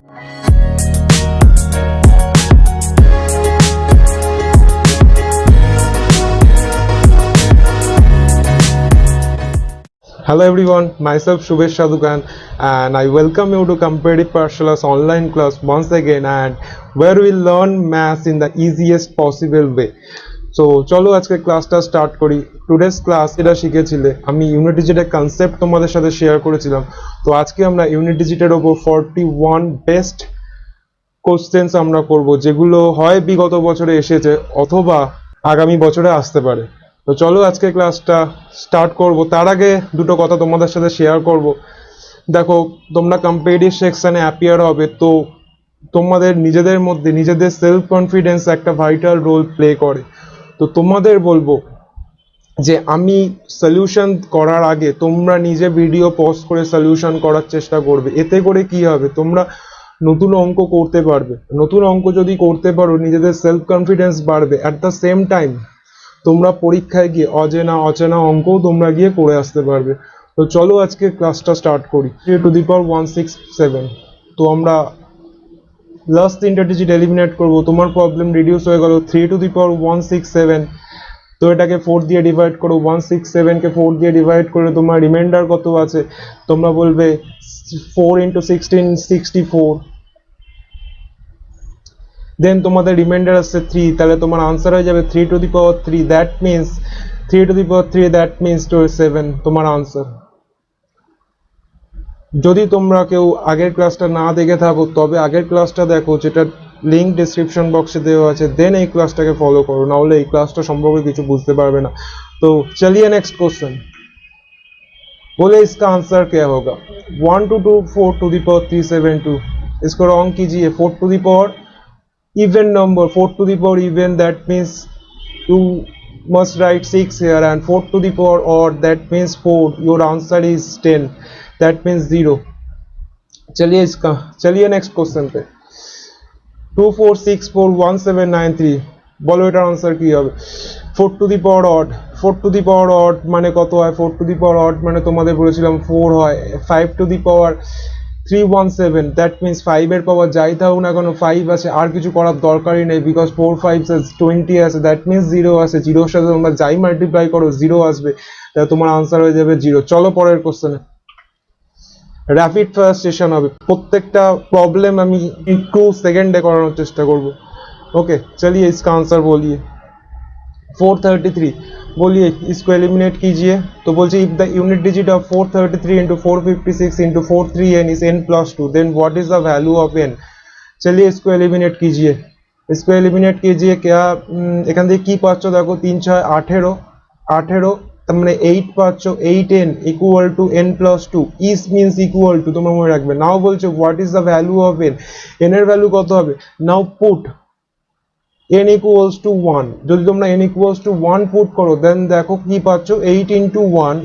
Hello everyone, myself Shubhesh Shadukan and I welcome you to Comparative Partials online class once again, and where we learn maths in the easiest possible way. So চলো আজকে ক্লাসটা start করি। Today's class এটা শিখেছিলে, আমি unit ডিজিটের concept তোমাদের সাথে share করেছিলাম। তো আজকে আমরা ইউনিট ডিজিটের ওপর 41 বেস্ট কোশ্চেন্স আমরা করব, যেগুলো হয় বিগত বছরে এসেছে অথবা আগামী বছরে আসতে পারে। তো চলো আজকে ক্লাসটা স্টার্ট করব। তার আগে দুটো কথা তোমাদের সাথে শেয়ার করব। দেখো, তোমরা কম্পিটিটিভ সেকশনে অ্যাপিয়ার হবে, তো তোমাদের নিজেদের মধ্যে নিজেদের সেলফ কনফিডেন্স একটা ভাইটাল রোল প্লে করে। তো তোমাদের বলবো যে আমি সলিউশন করার আগে তোমরা নিজে ভিডিও পজ করে সলিউশন করার চেষ্টা করবে। এতে করে কি হবে, তোমরা নতুন অঙ্ক করতে পারবে। নতুন অঙ্ক যদি করতে পারো, নিজেদের সেলফ কনফিডেন্স বাড়বে। অ্যাট দ্য সেম টাইম তোমরা পরীক্ষায় গিয়ে অচেনা অঙ্কও তোমরা গিয়ে করে আসতে পারবে। তো চলো আজকে ক্লাসটা স্টার্ট করি। 3 to the power 167, তো আমরা লাস্ট তিনটা ডিজিট এলিমিনেট করব। তোমার প্রবলেম রিডিউস হয়ে গেল 3 to the power 167। তো এটাকে 4 দিয়ে ডিভাইড করো, 167 কে 4 দিয়ে ডিভাইড করে তোমার রিমাইন্ডার কত আছে, তোমরা বলবে 4 into 16 64। দেন তোমাদের রিমাইন্ডার আসছে 3, তাহলে তোমার আনসার হয়ে যাবে 3 to the power 3, that means 3 to the power 3, that means 27 তোমার আনসার। যদি তোমরা কেউ আগের ক্লাসটা না দেখে থাকো, তবে আগের ক্লাসটা দেখো, যেটা লিঙ্ক ডিসক্রিপশন বক্সে দেওয়া আছে, দেন এই ক্লাসটাকে ফলো করো, না হলে এই ক্লাসটা সম্পর্কে কিছু বুঝতে পারবে না। तो चलिए नेक्स्ट क्वेश्चन। बोले इसका आंसर क्या होगा। 1 to 2 4 to the power 372, इसको रॉन्ग कीजिए। 4 to the power even number, 4 to the power even, that means you must write 6 here, and 4 to the power odd, that means 4, your answer is 10, that means 0। चलिए next question पे। 24641793, বলো এটার answer কি হবে। 4 to the power odd, 4 to the power odd মানে কত হয়। 4 to the power odd মানে তোমাদের বলেছিলাম 4 হয়। 5 to the power 317, that means 5 এর পাওয়ার যাই থাকুক না কেন 5 আছে, আর কিছু করার দরকারই নেই, বিকজ 4 5 20 আছে, দ্যাট মিন্স 0 আছে। 0 সাথে তোমরা যাই মাল্টিপ্লাই করো 0 আসবে, তাহলে তোমার আনসার হয়ে যাবে 0। চলো পরের কোশ্চেনে। র্যাপিড ফায়ার সেশন হবে, প্রত্যেকটা প্রবলেম আমি একটু সেকেন্ডে করানোর চেষ্টা করব। ओके चलिए इसका आंसर बोलिए। 433, बोलिए इसको एलिमिनेट कीजिए। तो बोलिए if the unit digit of 433 into 456 into 43n is n plus 2, then what is the value of n। चलिए इसको एलिमिनेट कीजिए, इसको एलिमिनेट कीजिए। क्या এখান থেকে কি পাচ্ছ দেখো, 3 6 18 18, তার মানে 8 পাচ্ছ। 8n equal to n plus 2, is means equal to, তোমরা মনে রাখবে। নাও বলছে what is the value of n, n এর ভ্যালু কত হবে। নাও পুট n equals to 1, যদি তোমরা n equals to 1 পুট করো, দেন দেখো কি পাচ্ছ 8 into 1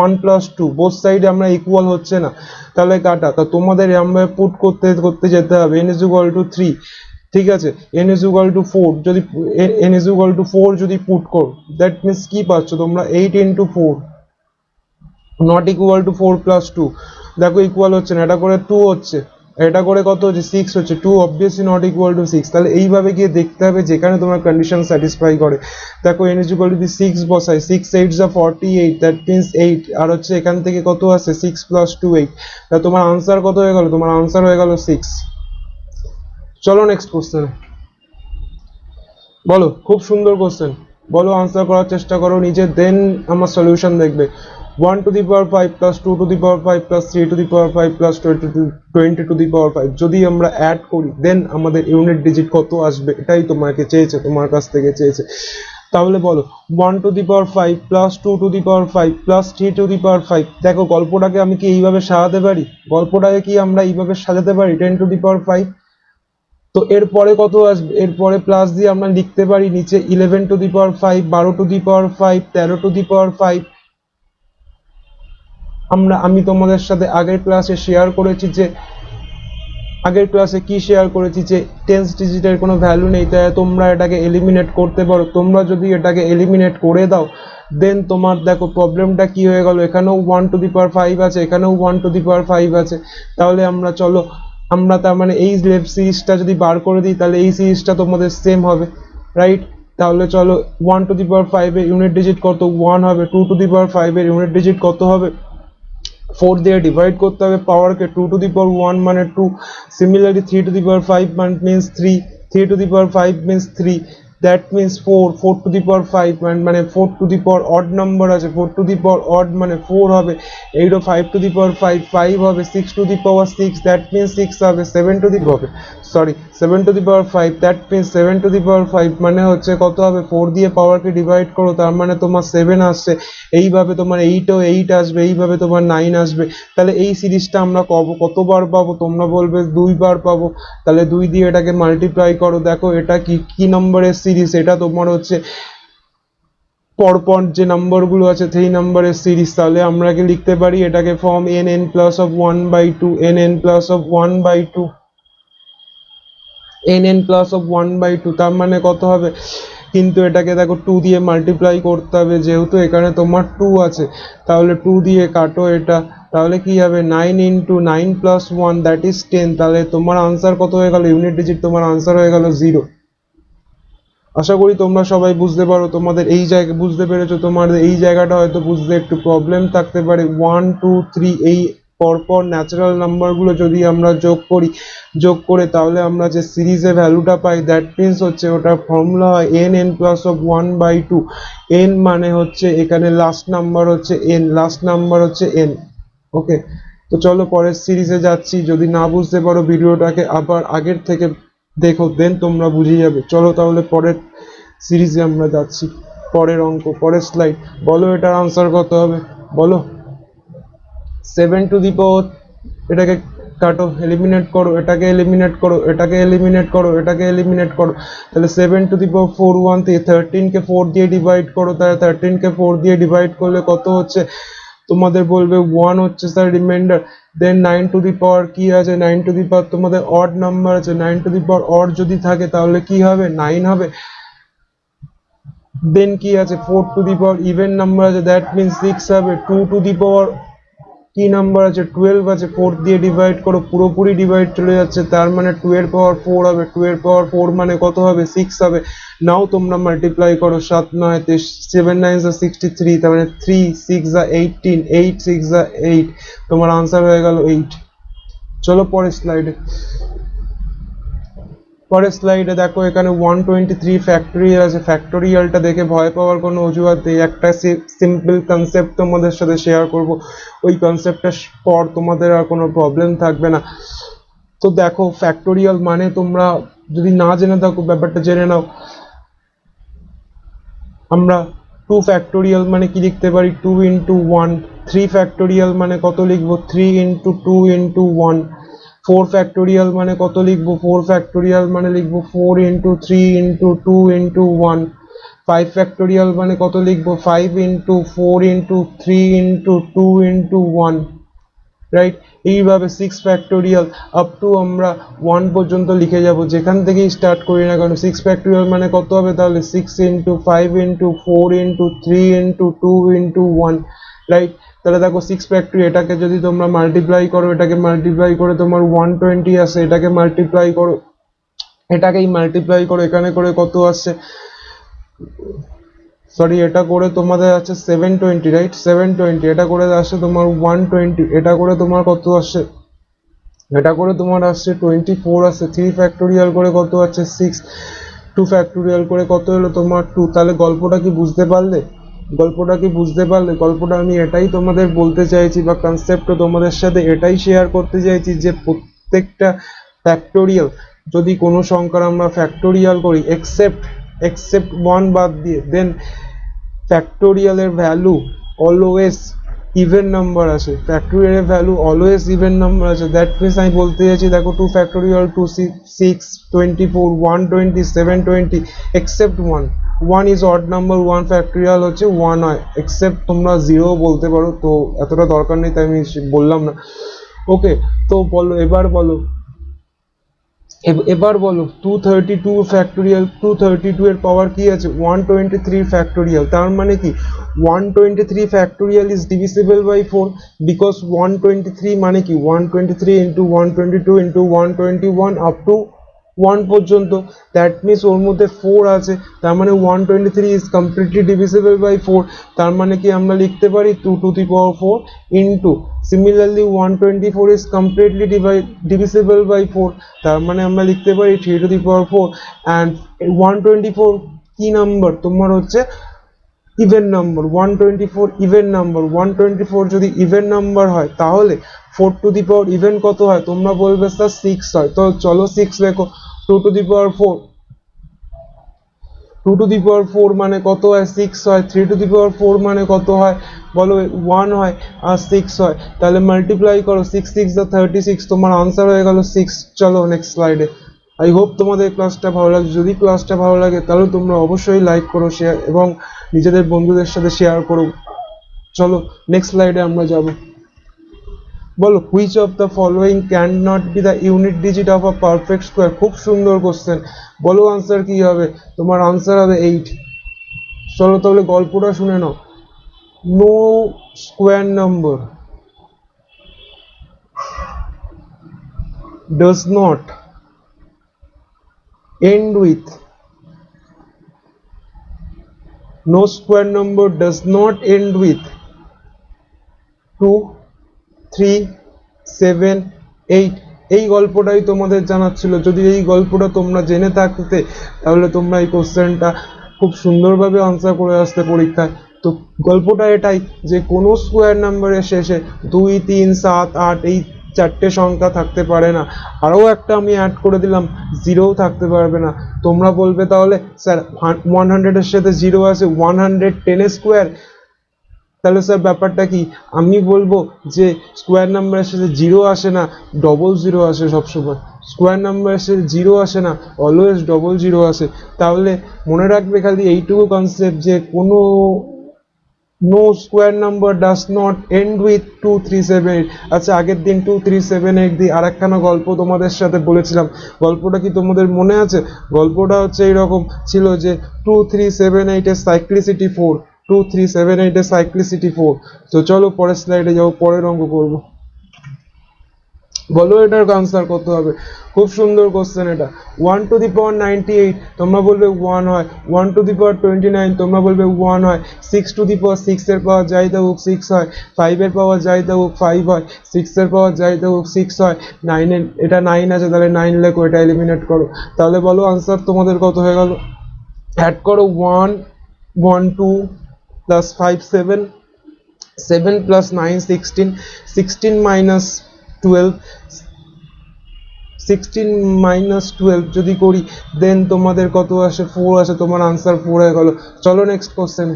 1 plus 2, বোথ সাইডে আমরা ইকুয়াল হচ্ছে না, তাহলে কাটা। তা তোমাদের আমরা পুট করতে করতে যেতে হবে। n is equal to 3, ঠিক আছে। n is equal to 4, যদি n is equal to 4 যদি পুট করো, দ্যাট মিন্স কি পাচ্ছ তোমরা 8 into 4 not equal to 4 plus 2, দেখো ইকুয়াল হচ্ছে না, এটা করে 2 হচ্ছে, এটা করে কত হচ্ছে 6 হচ্ছে। 2 অবভিয়াসলি নট ইকুয়াল টু 6, তাহলে এইভাবে গিয়ে দেখতে হবে যেখানে তোমার কন্ডিশন স্যাটিসফাই করে। দেখো n is equal to 6 বসাই, 6 8 48, দ্যাট মিন্স 8, আর হচ্ছে এখান থেকে কত আছে 6 plus 2 8, তাহলে তোমার আনসার কত হয়ে গেল, তোমার আনসার হয়ে গেল 6। চলো নেক্সট কোশ্চেন। বলো, খুব সুন্দর কোশ্চেন, বলো আনসার করার চেষ্টা করো নিজে, দেন আমার সলিউশন দেখবে। 1 to the power 5 plus 2 to the power 5 plus 3 to the power 5 plus 20 to the power 5, যদি আমরা অ্যাড করি দেন আমাদের ইউনিট ডিজিট কত আসবে, এটাই তোমাকে চেয়েছে, তোমার কাছ থেকে চেয়েছে। তাহলে বলো 1 to the power 5 plus 2 to the power 5 plus 3 to the power 5। দেখো গল্পটাকে আমি কি এইভাবে সাজাতে পারি, গল্পটাকে কি আমরা এইভাবে সাজাতে পারি 10 to the power 5। তো এরপরে কত আসবে, এরপরে প্লাস দিয়ে আমরা লিখতে পারি নিচে 11 to the power 5, 12 to the power 5, 13 to the power 5। আমি তোমাদের সাথে আগের ক্লাসে শেয়ার করেছি যে টেন্স ডিজিটের কোনো ভ্যালু নেই, তাই তোমরা এটাকে এলিমিনেট করতে পারো। তোমরা যদি এটাকে এলিমিনেট করে দাও, দেন তোমার দেখো প্রবলেমটা কি হয়ে গেল, এখানেও 1 to the power 5 আছে, এখানেও 1 to the power 5 আছে। তাহলে আমরা চলো আমরা তার মানে এই লেফট সিরিজটা যদি বার করে দিই তাহলে এই সিরিজটা তোমাদের সেম হবে, রাইট? তাহলে চলো 1^5 এর ইউনিট ডিজিট কত? 1 হবে। 2^5 এর ইউনিট ডিজিট কত হবে? 4 দিয়ে ডিভাইড করতে হবে পাওয়ারকে। 2^1 মানে 2, similarly 3^5 means 3, 3^5 means 3, that means 4, 4^5 মানে 4 to the power odd number আছে, 4 to the power odd মানে 4 হবে, 8 ও 5^5 5 হবে, 6 to the power 6 that means 6 হবে, 7 to the power 5 that means 7 to the power 5 মানে হচ্ছে কত হবে? 4 দিয়ে পাওয়ারকে ডিভাইড করো, তার মানে তোমার 7 আসছে। এইভাবে তোমার 8 ও 8 আসবে, এইভাবে তোমার 9 আসবে। তাহলে এই সিরিজটা আমরা কতবার পাবো? তোমরা বলবে 2 বার পাবো। তাহলে 2 দিয়ে এটাকে মাল্টিপ্লাই করো। দেখো এটা কি নম্বরের সিরিজ? এটা তোমার হচ্ছে পরপর যে নাম্বারগুলো আছে 3 নম্বরের সিরিজ। তাহলে আমরা কি লিখতে পারি এটাকে form n plus of 1/2 n plus of 1/2 n plus of 1/2, তার মানে কত হবে? কিন্তু এটাকে দেখো 2 দিয়ে মাল্টিপ্লাই করতে হবে, যেহেতু এখানে তোমার 2 আছে, তাহলে 2 দিয়ে কাটো এটা, তাহলে কি হবে? 9 into 9 plus 1 that is 10। তাহলে তোমার আনসার কত হয়ে গেল? ইউনিট ডিজিট তোমার আনসার হয়ে গেল 0। আশা করি তোমরা সবাই বুঝতে পারো, তোমাদের এই জায়গা বুঝতে পেরেছো। তোমাদের এই জায়গাটা হয়তো বুঝতে একটু প্রবলেম থাকতে পারে। 1 2 3 এই পরপর ন্যাচারাল নাম্বারগুলো যদি আমরা যোগ করে তাহলে আমরা যে সিরিজের ভ্যালুটা পাই দ্যাট মিনস হচ্ছে ওটার ফর্মুলা হয় n plus of 1/2। n মানে হচ্ছে এখানে লাস্ট নাম্বার হচ্ছে n। ওকে, তো চলো পরের সিরিজে যাচ্ছি। যদি না বুঝতে পারো ভিডিওটাকে আবার আগের থেকে দেখো, দেন তোমরা বুঝে যাবে। চলো তাহলে পরের সিরিজে আমরা যাচ্ছি। পরের অঙ্ক, পরের স্লাইড। বলো এটার আনসার কত হবে? বলো। 7 to the power, এটাকে কাটো, এলিমিনেট করো, এটাকে এলিমিনেট করো, এটাকে এলিমিনেট করো, এটাকে এলিমিনেট করো। তাহলে 7 to the power 4 1 থেকে 13 কে 4 দিয়ে ডিভাইড করো। তাহলে 13 কে 4 দিয়ে ডিভাইড করলে কত হচ্ছে? তোমাদের বলবে 1 হচ্ছে sir reminder. Then 9 to the power কি আছে? 9 to the power তোমাদের অড নাম্বার আছে। 9 to the power অড যদি থাকে তাহলে কি হবে? 9 হবে। দেন কি আছে? 4 to the power even number আছে, দ্যাট মিনস 6 হবে। 2 to the power কি নাম্বার আছে? 12 আছে। 4 দিয়ে ডিভাইড করো, পুরোপুরি ডিভাইড চলে যাচ্ছে, তার মানে 2 এর পাওয়ার 4 হবে। 2 এর পাওয়ার 4 মানে কত হবে? 6 হবে। নাও তোমরা মাল্টিপ্লাই করো, 7 9 7 9 63, তার মানে 3 6 18, 8 6 8, তোমার আনসার হয়ে গেল 8। চলো পরের স্লাইডে দেখো, এখানে 123 ফ্যাক্টোরিয়াল আছে। ফ্যাক্টোরিয়ালটা দেখে ভয় পাওয়ার কোনো অজুহাত নেই। একটা সিম্পল কনসেপ্ট তোমাদের সাথে শেয়ার করব, ওই কনসেপ্টটার পর তোমাদের আর কোনো প্রবলেম থাকবে না। তো দেখো ফ্যাক্টোরিয়াল মানে তোমরা যদি না জেনে থাকো ব্যাপারটা জেনে নাও। আমরা 2 ফ্যাক্টোরিয়াল মানে কি লিখতে পারি? 2 into 1। 3 ফ্যাক্টোরিয়াল মানে কত লিখবো? 3 into 2 into 1। 4 ফ্যাক্টোরিয়াল মানে কত লিখবো? 4 ফ্যাক্টোরিয়াল মানে লিখবো 4 into 3 into 2 into 1। 5 ফ্যাক্টোরিয়াল মানে কত লিখবো? 5 into 4 into 3 into 2 into 1, right? এইভাবে 6 ফ্যাক্টোরিয়াল আপ টু আমরা 1 পর্যন্ত লিখে যাব, যেখান থেকেই স্টার্ট করি না কারণ 6 ফ্যাক্টোরিয়াল মানে কত হবে? তাহলে 6 into 5 into 4 into 3 into 2 into 1, right? তাহলে দেখো 6 ফ্যাক্টরি, এটাকে যদি তোমরা মাল্টিপ্লাই করো, এটাকে মাল্টিপ্লাই করে তোমার 120 আসে, এটাকে মাল্টিপ্লাই করো, এটাকেই মাল্টিপ্লাই করো, এখানে করে কত আসছে? সরি, এটা করে তোমাদের আছে 720, রাইট? 720, এটা করে আসছে তোমার 120, এটা করে তোমার কত আসছে? এটা করে তোমার আসছে 24 আসছে। 3 ফ্যাক্টোরিয়াল করে কত আছে? 6। 2 ফ্যাক্টোরিয়াল করে কত হলো তোমার 2। তাহলে গল্পটা কি বুঝতে পারলে? গল্পটা আমি এটাই তোমাদের বলতে চাইছি, বা কনসেপ্টও তোমাদের সাথে এটাই শেয়ার করতে চাইছি যে প্রত্যেকটা ফ্যাক্টোরিয়াল, যদি কোনো সংখ্যার আমরা ফ্যাক্টোরিয়াল করি এক্সেপ্ট 1 বাদ দিয়ে, দেন ফ্যাক্টোরিয়ালের ভ্যালু অলওয়েজ ইভেন নাম্বার আছে। ফ্যাক্টোরিয়ালের ভ্যালু অলওয়েজ ইভেন নাম্বার আছে। দ্যাট মিনস আমি বলতে চাইছি দেখো 2 factorial 2 6 24 120 720 except 1। 1 is odd number, 1 factorial হচ্ছে 1 হয়, এক্সেপ্ট তোমরা 0 বলতে পারো, তো এতটা দরকার নেই তাই আমি বললাম না। ওকে, তো বলো, এবার বলো এবার বলো 232 ফ্যাক্টোরিয়াল, 232 এর পাওয়ার কি আছে 123 ফ্যাক্টোরিয়াল, তার মানে কি 123 factorial is divisible by 4, because 123 মানে কি 123 ইন্টু 122 ইন্টু 121 আপ টু 1 পর্যন্ত, দ্যাট মিনস ওর মধ্যে 4 আছে, তার মানে 123 ইজ কমপ্লিটলি ডিভিজিবল বাই 4, তার মানে কি আমরা লিখতে পারি 2 two the power 4 into similarly 124 is completely divisible by 4, তার মানে আমরা লিখতে পারি 3 টু দি পাওয়ার 4, অ্যান্ড 124 কি নাম্বার তোমার হচ্ছে ইভেন নাম্বার, 124 ইভেন নাম্বার, 124 যদি ইভেন নাম্বার হয় তাহলে 4 টু দি পাওয়ার ইভেন কত হয় তোমরা বলবে স্যার 6 হয়, তো চলো 6 লেখো, 2 two the power 4, 2 two the পাওয়ার 4 মানে কত হয় 6 হয়, 3 টু দি পাওয়ার 4 মানে কত হয় বলো 1 হয়, আর 6 হয়, তাহলে মাল্টিপ্লাই করো 6 6 যা 36, তোমার আনসার হয়ে গেল 6। চলো নেক্সট স্লাইডে। আই হোপ তোমাদের ক্লাসটা ভালো লাগে, যদি ক্লাসটা ভালো লাগে তাহলে তোমরা অবশ্যই লাইক করো, শেয়ার এবং নিজেদের বন্ধুদের সাথে শেয়ার করো। চলো নেক্সট স্লাইডে আমরা যাব। বলো which of the following can not be the unit digit of a perfect square, খুব সুন্দর কোশ্চেন, বলো আনসার কি হবে, তোমার আনসার হবে 8। চলো তাহলে গল্পটা শুনে নাও। No square number does not end with no square number does not end with 2 3 7 8, এই গল্পটাই তোমাদের জানার ছিল। যদি এই গল্পটা তোমরা জেনে থাকতে তাহলে তোমরা এই কোশ্চেনটা খুব সুন্দরভাবে আনসার করে আসতে পরীক্ষায়। তো গল্পটা এটাই যে কোনো স্কোয়ার নাম্বারের শেষে 2 3 7 8 এই চারটে সংখ্যা থাকতে পারে না, আরও একটা আমি অ্যাড করে দিলাম, জিরোও থাকতে পারবে না। তোমরা বলবে তাহলে স্যার 100 এর সাথে জিরো আছে, 110 স্কোয়ার, তাহলে স্যার ব্যাপারটা কি, আমি বলবো যে স্কোয়ার নাম্বারের সাথে জিরো আসে না, ডবল জিরো আসে সবসময়, স্কোয়ার নাম্বারের সাথে জিরো আসে না, অলওয়েজ ডবল জিরো আসে। তাহলে মনে রাখবে খালি এইটুকু কনসেপ্ট যে কোনো no square number does not end with 2 3 7 8। আচ্ছা আগের দিন 2 3 7 8 দিয়ে আর একখানা গল্প তোমাদের সাথে বলেছিলাম, গল্পটা কি তোমাদের মনে আছে? গল্পটা হচ্ছে এইরকম ছিল যে 2 3 7 8 এর সাইক্লিসিটি 4, 2 3 7 8 এর সাইক্লিসিটি 4। তো চলো পরের স্লাইডে যাও, পরের অঙ্ক করবো। বলো এটার আনসার কত হবে, খুব সুন্দর কোশ্চেন এটা। 1 টু দি পাওয়ার 98 তোমরা বলবে 1 হয়, 1 টু দি পাওয়ার 29 তোমরা বলবে 1 হয়, 6 টু দি পাওয়ার 6 এর পাওয়ার যাই থাকুক 6 হয়, 5 এর পাওয়ার যাই থাকুক 5 হয়, 6 এর পাওয়ার যাই থাকুক 6 হয়, 9 এর এটা 9 আছে তাহলে 9 লেখো, এটা এলিমিনেট করো। তাহলে বলো আনসার তোমাদের কত হয়ে গেল, অ্যাড করো 1 1 2 প্লাস 5 7, 7 প্লাস 9 16, 16 মাইনাস 12, 16 মাইনাস 12 যদি করি দেন তোমাদের কত আসে 4 আসে, তোমার আনসার 4 হয়ে গেল। চলো নেক্সট কোশ্চেন।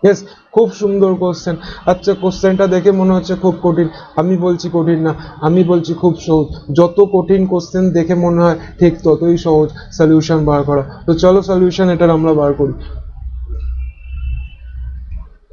ইয়েস, খুব সুন্দর কোশ্চেন। আচ্ছা কোশ্চেনটা দেখে মনে হচ্ছে খুব কঠিন, আমি বলছি কঠিন না, আমি বলছি খুব সহজ। যত কঠিন কোশ্চেন দেখে মনে হয় ঠিক ততই সহজ সলিউশন বার করা। তো চলো সলিউশন এটার আমরা বার করি।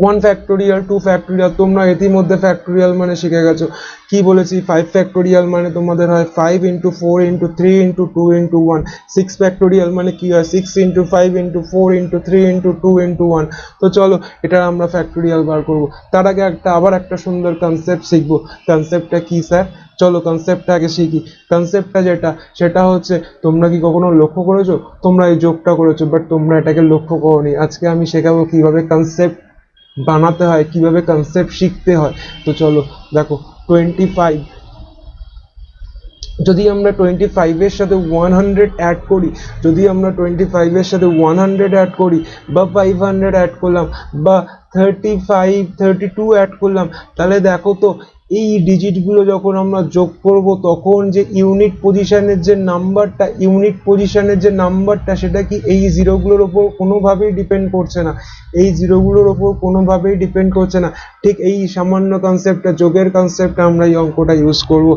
1 ফ্যাক্টোরিয়াল, 2 ফ্যাক্টোরিয়াল, তোমরা ইতিমধ্যে ফ্যাক্টোরিয়াল মানে শিখে গেছো। কি বলেছি 5 ফ্যাক্টোরিয়াল মানে তোমাদের হয় 5 into 4 into 3 into 2 into 1। 6 factorial মানে কি হয় 6 into 5 into 4 into 3 into 2 into 1। তো চলো এটা আমরা ফ্যাক্টোরিয়াল বার করবো। তার আগে আবার একটা সুন্দর কনসেপ্ট শিখবো। কনসেপ্টটা কি স্যার? চলো কনসেপ্টটা আগে শিখি। কনসেপ্টটা সেটা হচ্ছে, তোমরা কি কখনো লক্ষ্য করেছো তোমরা এই যোগটা করেছো বাট তোমরা এটাকে লক্ষ্য করোনি। আজকে আমি শেখাবো কিভাবে কনসেপ্ট বানাতে হয়, কিভাবে কনসেপ্ট শিখতে হয়। তো চলো দেখো 25, যদি আমরা 25 এর সাথে 100 অ্যাড করি, যদি আমরা 25 এর সাথে 100 অ্যাড করি বা 500 অ্যাড করলাম বা 35 32 অ্যাড করলাম, তাহলে দেখো তো এই ডিজিটগুলো যখন আমরা যোগ করব তখন যে ইউনিট পজিশনের যে নাম্বারটা সেটা কি এই জিরোগুলোর ওপর কোনোভাবেই ডিপেন্ড করছে না, এই জিরোগুলোর ওপর কোনোভাবেই ডিপেন্ড করছে না। ঠিক এই সামান্য কনসেপ্টটা, যোগের কনসেপ্টটা আমরা এই অঙ্কটা ইউজ করব।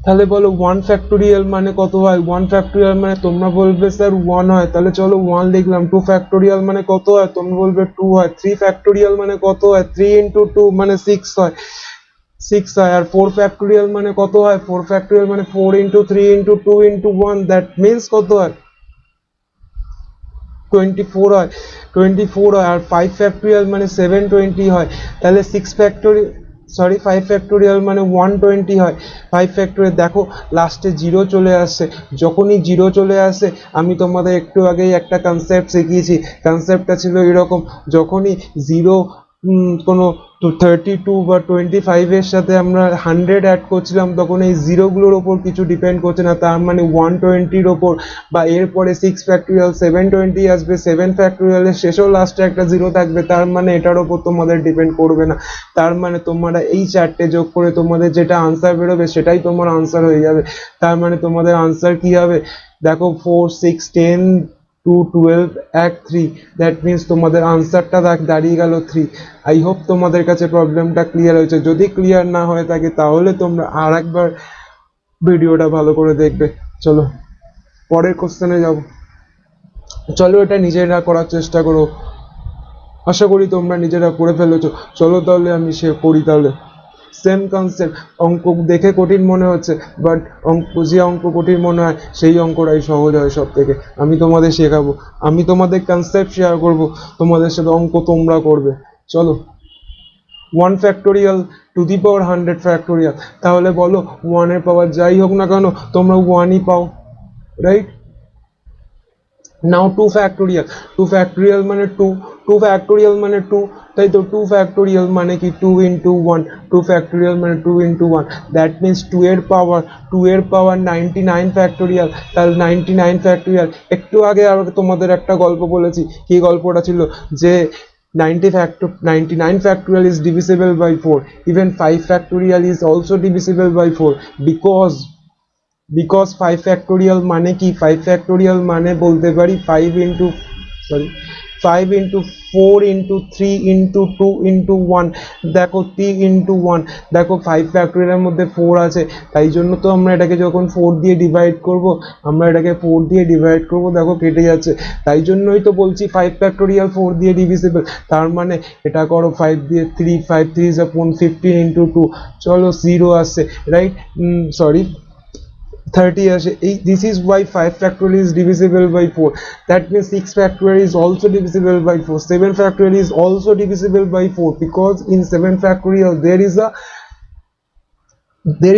তাহলে বলো 1 ফ্যাক্টোরিয়াল মানে কত হয়? 1 ফ্যাক্টোরিয়াল মানে তোমরা বলবে স্যার 1 হয়, তাহলে চলো 1 লিখলাম। 2 ফ্যাক্টোরিয়াল মানে কত হয়? তোমরা বলবে 2 হয়। 3 ফ্যাক্টোরিয়াল মানে কত হয়? 3 ইন্টু 2 মানে 6 হয়। 6 হয়। আর 4 ফ্যাক্টোরিয়াল মানে কত হয়? 4 ফ্যাক্টোরিয়াল মানে 4 into 3 into 2 into 1, that means কত হয়? 24 হয়। 24 হয়। আর 5 ফ্যাক্টোরিয়াল মানে 720 হয়। তাহলে 6 ফ্যাক্টোরিয়াল, সরি 5 ফ্যাক্টোরিয়াল মানে 120 হয়। 5 ফ্যাক্টোরিয়াল, দেখো লাস্টে জিরো চলে আসছে। যখনই জিরো চলে আসে, আমি তোমাদের একটু আগেই একটা কনসেপ্ট শিখিয়েছি। কনসেপ্টটা ছিল এরকম, যখনই জিরো কোনো 32 বা 25 এর সাথে আমরা 100 অ্যাড করছিলাম, তখন এই জিরোগুলোর ওপর কিছু ডিপেন্ড করছে না, তার মানে 120-র ওপর। বা এরপরে 6 ফ্যাক্টোরিয়াল 720 আসবে, 7 ফ্যাক্টোরিয়ালের শেষেও লাস্টে একটা জিরো থাকবে, তার মানে এটার ওপর তোমাদের ডিপেন্ড করবে না। তার মানে তোমরা এই চারটে যোগ করে তোমাদের যেটা আনসার বেরোবে সেটাই তোমার আনসার হয়ে যাবে। তার মানে তোমাদের আনসার কি হবে? দেখো 4 6 10 2 12 এক 3, দ্যাট মিনস তোমাদের আনসারটা দাঁড়িয়ে গেল 3। আই হোপ তোমাদের কাছে প্রবলেমটা ক্লিয়ার হয়েছে। যদি ক্লিয়ার না হয়ে থাকে তাহলে তোমরা আর একবার ভিডিওটা ভালো করে দেখবে। চলো পরের কোশ্চেনে যাব। চলো এটা নিজেরা করার চেষ্টা করো, আশা করি তোমরা নিজেরা করে ফেলেছো। চলো তাহলে আমি করি তাহলে। সেম কনসেপ্ট, অঙ্ক দেখে কঠিন মনে হচ্ছে, বাট যে অঙ্ক কঠিন মনে হয় সেই অঙ্কটাই সহজ হয় সব থেকে। আমি তোমাদের শেখাবো, আমি তোমাদের কনসেপ্ট শেয়ার করব, তোমাদের সাথে অঙ্ক তোমরা করবে। চলো 1 factorial two the power 100 factorial, তাহলে বলো 1 এর পাওয়ার যাই হোক না কেন তোমরা 1ই পাও, রাইট? নাও 2 ফ্যাক্টোরিয়াল, 2 ফ্যাক্টোরিয়াল মানে 2, 2 ফ্যাক্টোরিয়াল মানে 2, তাই তো 2 ফ্যাক্টোরিয়াল মানে কি 2 ইন্টু 1, 2 ফ্যাক্টোরিয়াল মানে 2 ইন্টু 1, দ্যাট মিনস 2 এর পাওয়ার 99 ফ্যাক্টোরিয়াল। তাহলে 99 ফ্যাক্টোরিয়াল। একটু আগে আর তোমাদের একটা গল্প বলেছি, কি গল্পটা ছিল? যে 99 factorial is divisible by 4, even 5 factorial is also divisible by 4, because 5 factorial মানে কি? 5 factorial মানে বলতে পারি 5 into 4 into 3 into 2 into 1, দেখো 3 into 1, দেখো 5 ফ্যাক্টোরিয়ালের মধ্যে 4 আছে, তাই জন্য তো আমরা এটাকে যখন 4 দিয়ে ডিভাইড করব, দেখো কেটে যাচ্ছে। তাই জন্যই তো বলছি 5 ফ্যাক্টোরিয়াল 4 দিয়ে ডিভিজিবল। তার মানে এটা করো 5 দিয়ে 3, 5 3 is upon 15 into 2, চলো 0 আসছে, রাইট? সরি 30 আসে। This is why 5 factorial is divisible by 4. That means 6 factorial is also divisible by 4. 7 factorial is also divisible by 4, because in 7 factorial there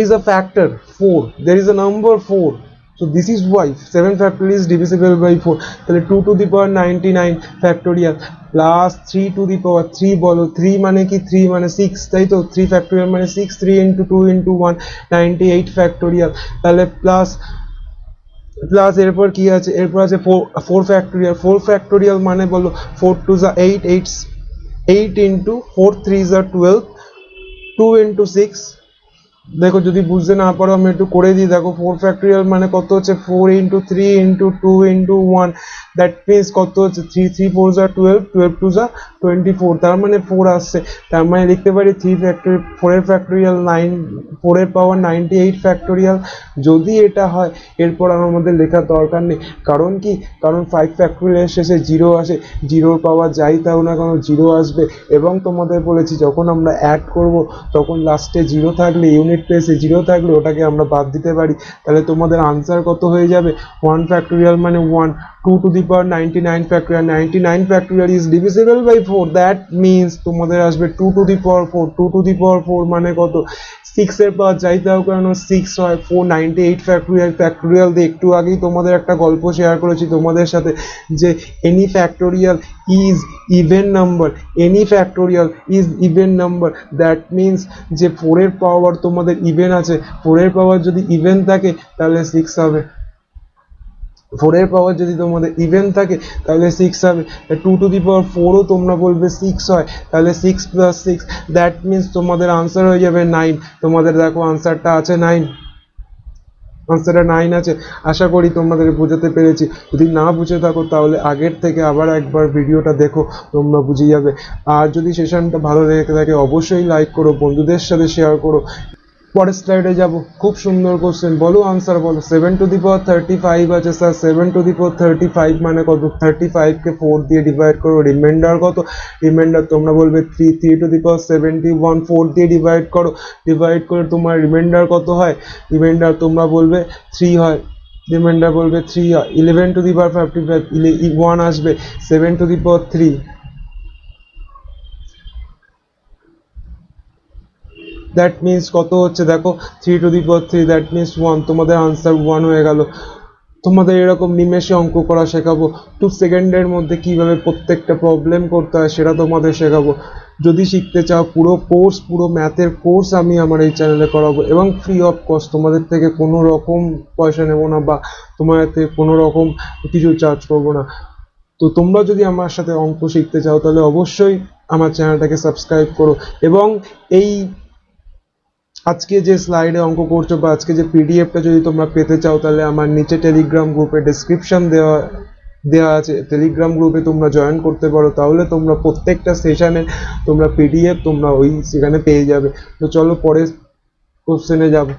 is a factor 4, there is a number 4. So this is why 7 factorial is divisible by 4. তাহলে 2 to the power 99 factorial plus 3 to the power 3, বলো 3 মানে কি? 3 মানে 6, তাই তো? 3 factorial মানে 6, 3 into 2 into 1, 98 factorial। তাহলে plus এরপর কি আছে? এরপর আছে 4 ফ্যাক্টোরিয়াল। 4 ফ্যাক্টোরিয়াল মানে বলো 4 to the 8, 8 into 4 3 is 12, 2 into 6, দেখো যদি বুঝতে না পারো আমি একটু করে দিই। দেখো 4 ফ্যাক্টোরিয়াল মানে কত হচ্ছে? 4 into 3 into 2 into 1, that means কত হচ্ছে? 3 3 4 যা 12, 12 2 যা 24, তার মানে 4 আসছে। তার মানে লিখতে পারি 4 এর ফ্যাক্টোরিয়াল 9, 4 এর পাওয়ার 98 ফ্যাক্টোরিয়াল। যদি এটা হয় এরপর আমাদের লেখার দরকার নেই, কারণ কি? কারণ 5 ফ্যাক্টোরিয়ালের শেষে 0 আসে, 0 পাওয়ার যাই তাও না কেন 0 আসবে। এবং তোমাদের বলেছি যখন আমরা অ্যাড করব তখন লাস্টে 0 থাকলে, ইউনিট প্লেসে 0 থাকলে ওটাকে আমরা বাদ দিতে পারি। তাহলে তোমাদের আনসার কত হয়ে যাবে? 1 ফ্যাক্টোরিয়াল মানে 1, 2 to the power 99 factorial, 99 factorial is divisible by 4, that means তোমাদের আসবে 2 to the power 4, 2 to the power 4 মানে কত? 6 এর পাওয়ার যাইতে হোক কেন 6 হয়, 498 ফ্যাক্টোরিয়াল দিয়ে একটু আগেই তোমাদের একটা গল্প শেয়ার করেছি তোমাদের সাথে, যে any factorial is even number, any factorial is even number, that means যে 4 এর পাওয়ার তোমাদের ইভেন আছে, 4 এর পাওয়ার যদি ইভেন থাকে তাহলে 6 হবে। 4 এর পাওয়ার যদি তোমাদের ইভেন থাকে তাহলে 6 হবে। 2 to the power 4 ও তোমরা বলবে 6 হয়, তাহলে 6 plus 6, দ্যাট মিনস তোমাদের আনসার হয়ে যাবে 9। তোমাদের দেখো আনসারটা আছে 9, আনসারটা 9 আছে। আশা করি তোমাদের বোঝাতে পেরেছি। যদি না বুঝে থাকো তাহলে আগের থেকে আবার একবার ভিডিওটা দেখো, তোমরা বুঝে যাবে। আর যদি সেশনটা ভালো লেগে থাকে অবশ্যই লাইক করো, বন্ধুদের সাথে শেয়ার করো। পরের স্লাইডে যাব। খুব সুন্দর কোশ্চেন, বলো আনসার বলো। 7 টু দি পাওয়ার 35 আছে স্যার। 7 টু দি পাওয়ার 35 মানে কত? 35 কে 4 দিয়ে ডিভাইড করো, রিমাইন্ডার কত? রিমাইন্ডার তোমরা বলবে 3। 3 টু দি পাওয়ার 71, 4 দিয়ে ডিভাইড করো, ডিভাইড করে তোমার রিমাইন্ডার কত হয়? রিমাইন্ডার তোমরা বলবে 3 হয়, রিমাইন্ডার বলবে 3 হয়। 11 টু দি পাওয়ার 55, 1 আসবে। 7 to the power 3, that means কত হচ্ছে দেখো, 3 to the power 3, that means 1। তোমাদের আনসার 1 হয়ে গেল। তোমাদের এরকম নিমেষে অঙ্ক করা শেখাবো। 2 সেকেন্ডের মধ্যে কিভাবে প্রত্যেকটা প্রবলেম করতে হয় সেটা তোমাদের শেখাবো। যদি শিখতে চাও পুরো কোর্স, পুরো ম্যাথের কোর্স আমি আমার এই চ্যানেলে করাবো, এবং ফ্রি অফ কস্ট। তোমাদের থেকে কোনো রকম পয়সা নেবো না, বা তোমাদের থেকে কোনো রকম কিছু চার্জ করবো না। তো তোমরা যদি আমার সাথে অঙ্ক শিখতে চাও তাহলে অবশ্যই আমার চ্যানেলটাকে সাবস্ক্রাইব করো। এবং এই আজকে যে স্লাইডে অঙ্ক করছো বা আজকে যে পিডিএফটা যদি তোমরা পেতে চাও তাহলে আমার নিচে টেলিগ্রাম গ্রুপে ডেসক্রিপশন দেওয়া দেওয়া আছে, টেলিগ্রাম গ্রুপে তোমরা জয়েন করতে পারো। তাহলে তোমরা প্রত্যেকটা সেশনে তোমরা পিডিএফ তোমরা ওই সেখানে পেয়ে যাবে। তো চলো পরের কোশ্চেনে যাবো।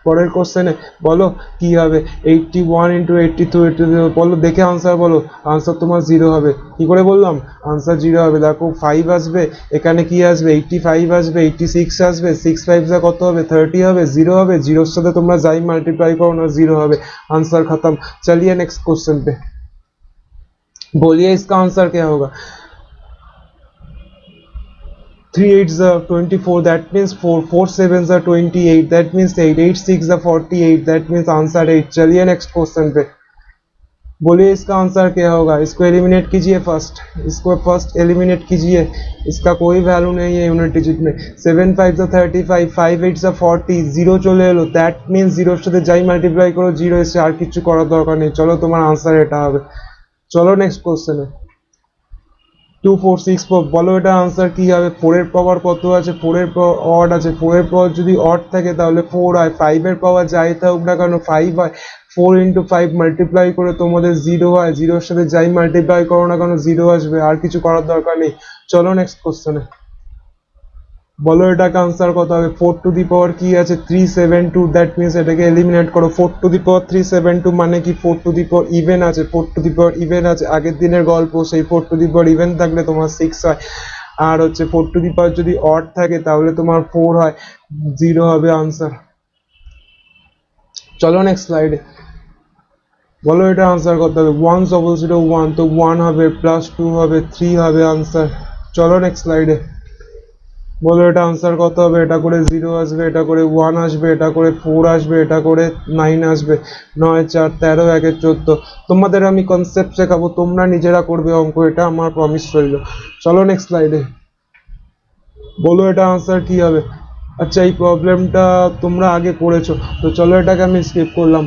পরের কোশ্চেনে বলো কি হবে? 81 ইন্টু 82, বলো দেখে আনসার বলো। আনসার তোমার 0 হবে। কি করে বললাম? আনসার 0 হবে। দেখো 5 আসবে, এখানে কি আসবে? 85 আসবে, 86 আসবে, 6 5 যা কত হবে? 30 হবে, 0 হবে। 0 এর সাথে তোমরা যাই মাল্টিপ্লাই করো না 0 হবে। आंसर खत्म। चलिए नेक्स्ट क्वेश्चन पे, बोलिए इसका आंसर क्या होगा? 3 8s are 24, that means 4 4 7s are 28, that means 8 8 6 are 48, that means answer 8। चलिए नेक्स्ट क्वेश्चन पे, बोलिए इसका आंसर क्या होगा? इसको एलिमिनेट कीजिए फर्स्ट, इसको फर्स्ट एलिमिनेट कीजिए। इसका कोई वैल्यू नहीं है यूनिट डिजिट में। 7 5 are 35, 5 8 are 40, 0 চলে এলো, দ্যাট মিন্স 0 এর সাথে যাই মাল্টিপ্লাই করো 0 এসে, আর কিছু করার দরকার নেই। চলো তোমার আনসার এটা হবে। চলো নেক্সট কোশ্চেনে, 2 4 6 4, বলো এটা আনসার কি হবে? 4 এর পাওয়ার কত আছে? 4 এর পাওয়ার অড আছে। 4 এর পাওয়ার যদি অড থাকে তাহলে 4 হয়। 5 এর পাওয়ার যাই থাকুক না কেন 5 হয়। 4 ইন্টু 5 মাল্টিপ্লাই করে তোমাদের 0 হয়। 0 এর সাথে যাই মাল্টিপ্লাই করো না কেন 0 আসবে, আর কিছু করার দরকার নেই। চলো নেক্সট কোশ্চেনে, বলো এটাকে আনসার কত হবে? 4 টু দি পাওয়ার কি আছে? 372, দ্যাট মিন্স এটাকে এলিমিনেট করো। 4 টু দি পাওয়ার 372 মানে কি? 4 টু দি পাওয়ার ইভেন আছে। 4 টু দি পাওয়ার ইভেন আছে, আগের দিনের গল্প। সেই 4 টু দি পাওয়ার ইভেন থাকলে তোমার 6 হয়। আর হচ্ছে 4 টু দি পাওয়ার যদি অড থাকে তাহলে তোমার 4 হয়। 0 হবে আনসার। চলো নেক্সট স্লাইডে, বলো এটা আনসার কত হবে? 1 0 0 1, তো 1 হবে, প্লাস 2 হবে, 3 হবে আনসার। চলো নেক্সট স্লাইডে, বলো এটা আনসার কত হবে? এটা করে 0 আসবে, এটা করে 1 আসবে, এটা করে 4 আসবে, এটা করে 9 আসবে। 9 4 13, 1 14। তোমাদের আমি কনসেপ্ট শেখাবো, তোমরা নিজেরা করবে অঙ্ক, এটা আমার প্রমিস রইল। চলো নেক্সট স্লাইডে, বলো এটা আনসার কি হবে? আচ্ছা এই প্রবলেমটা তোমরা আগে করেছো, তো চলো এটাকে আমি স্কিপ করলাম।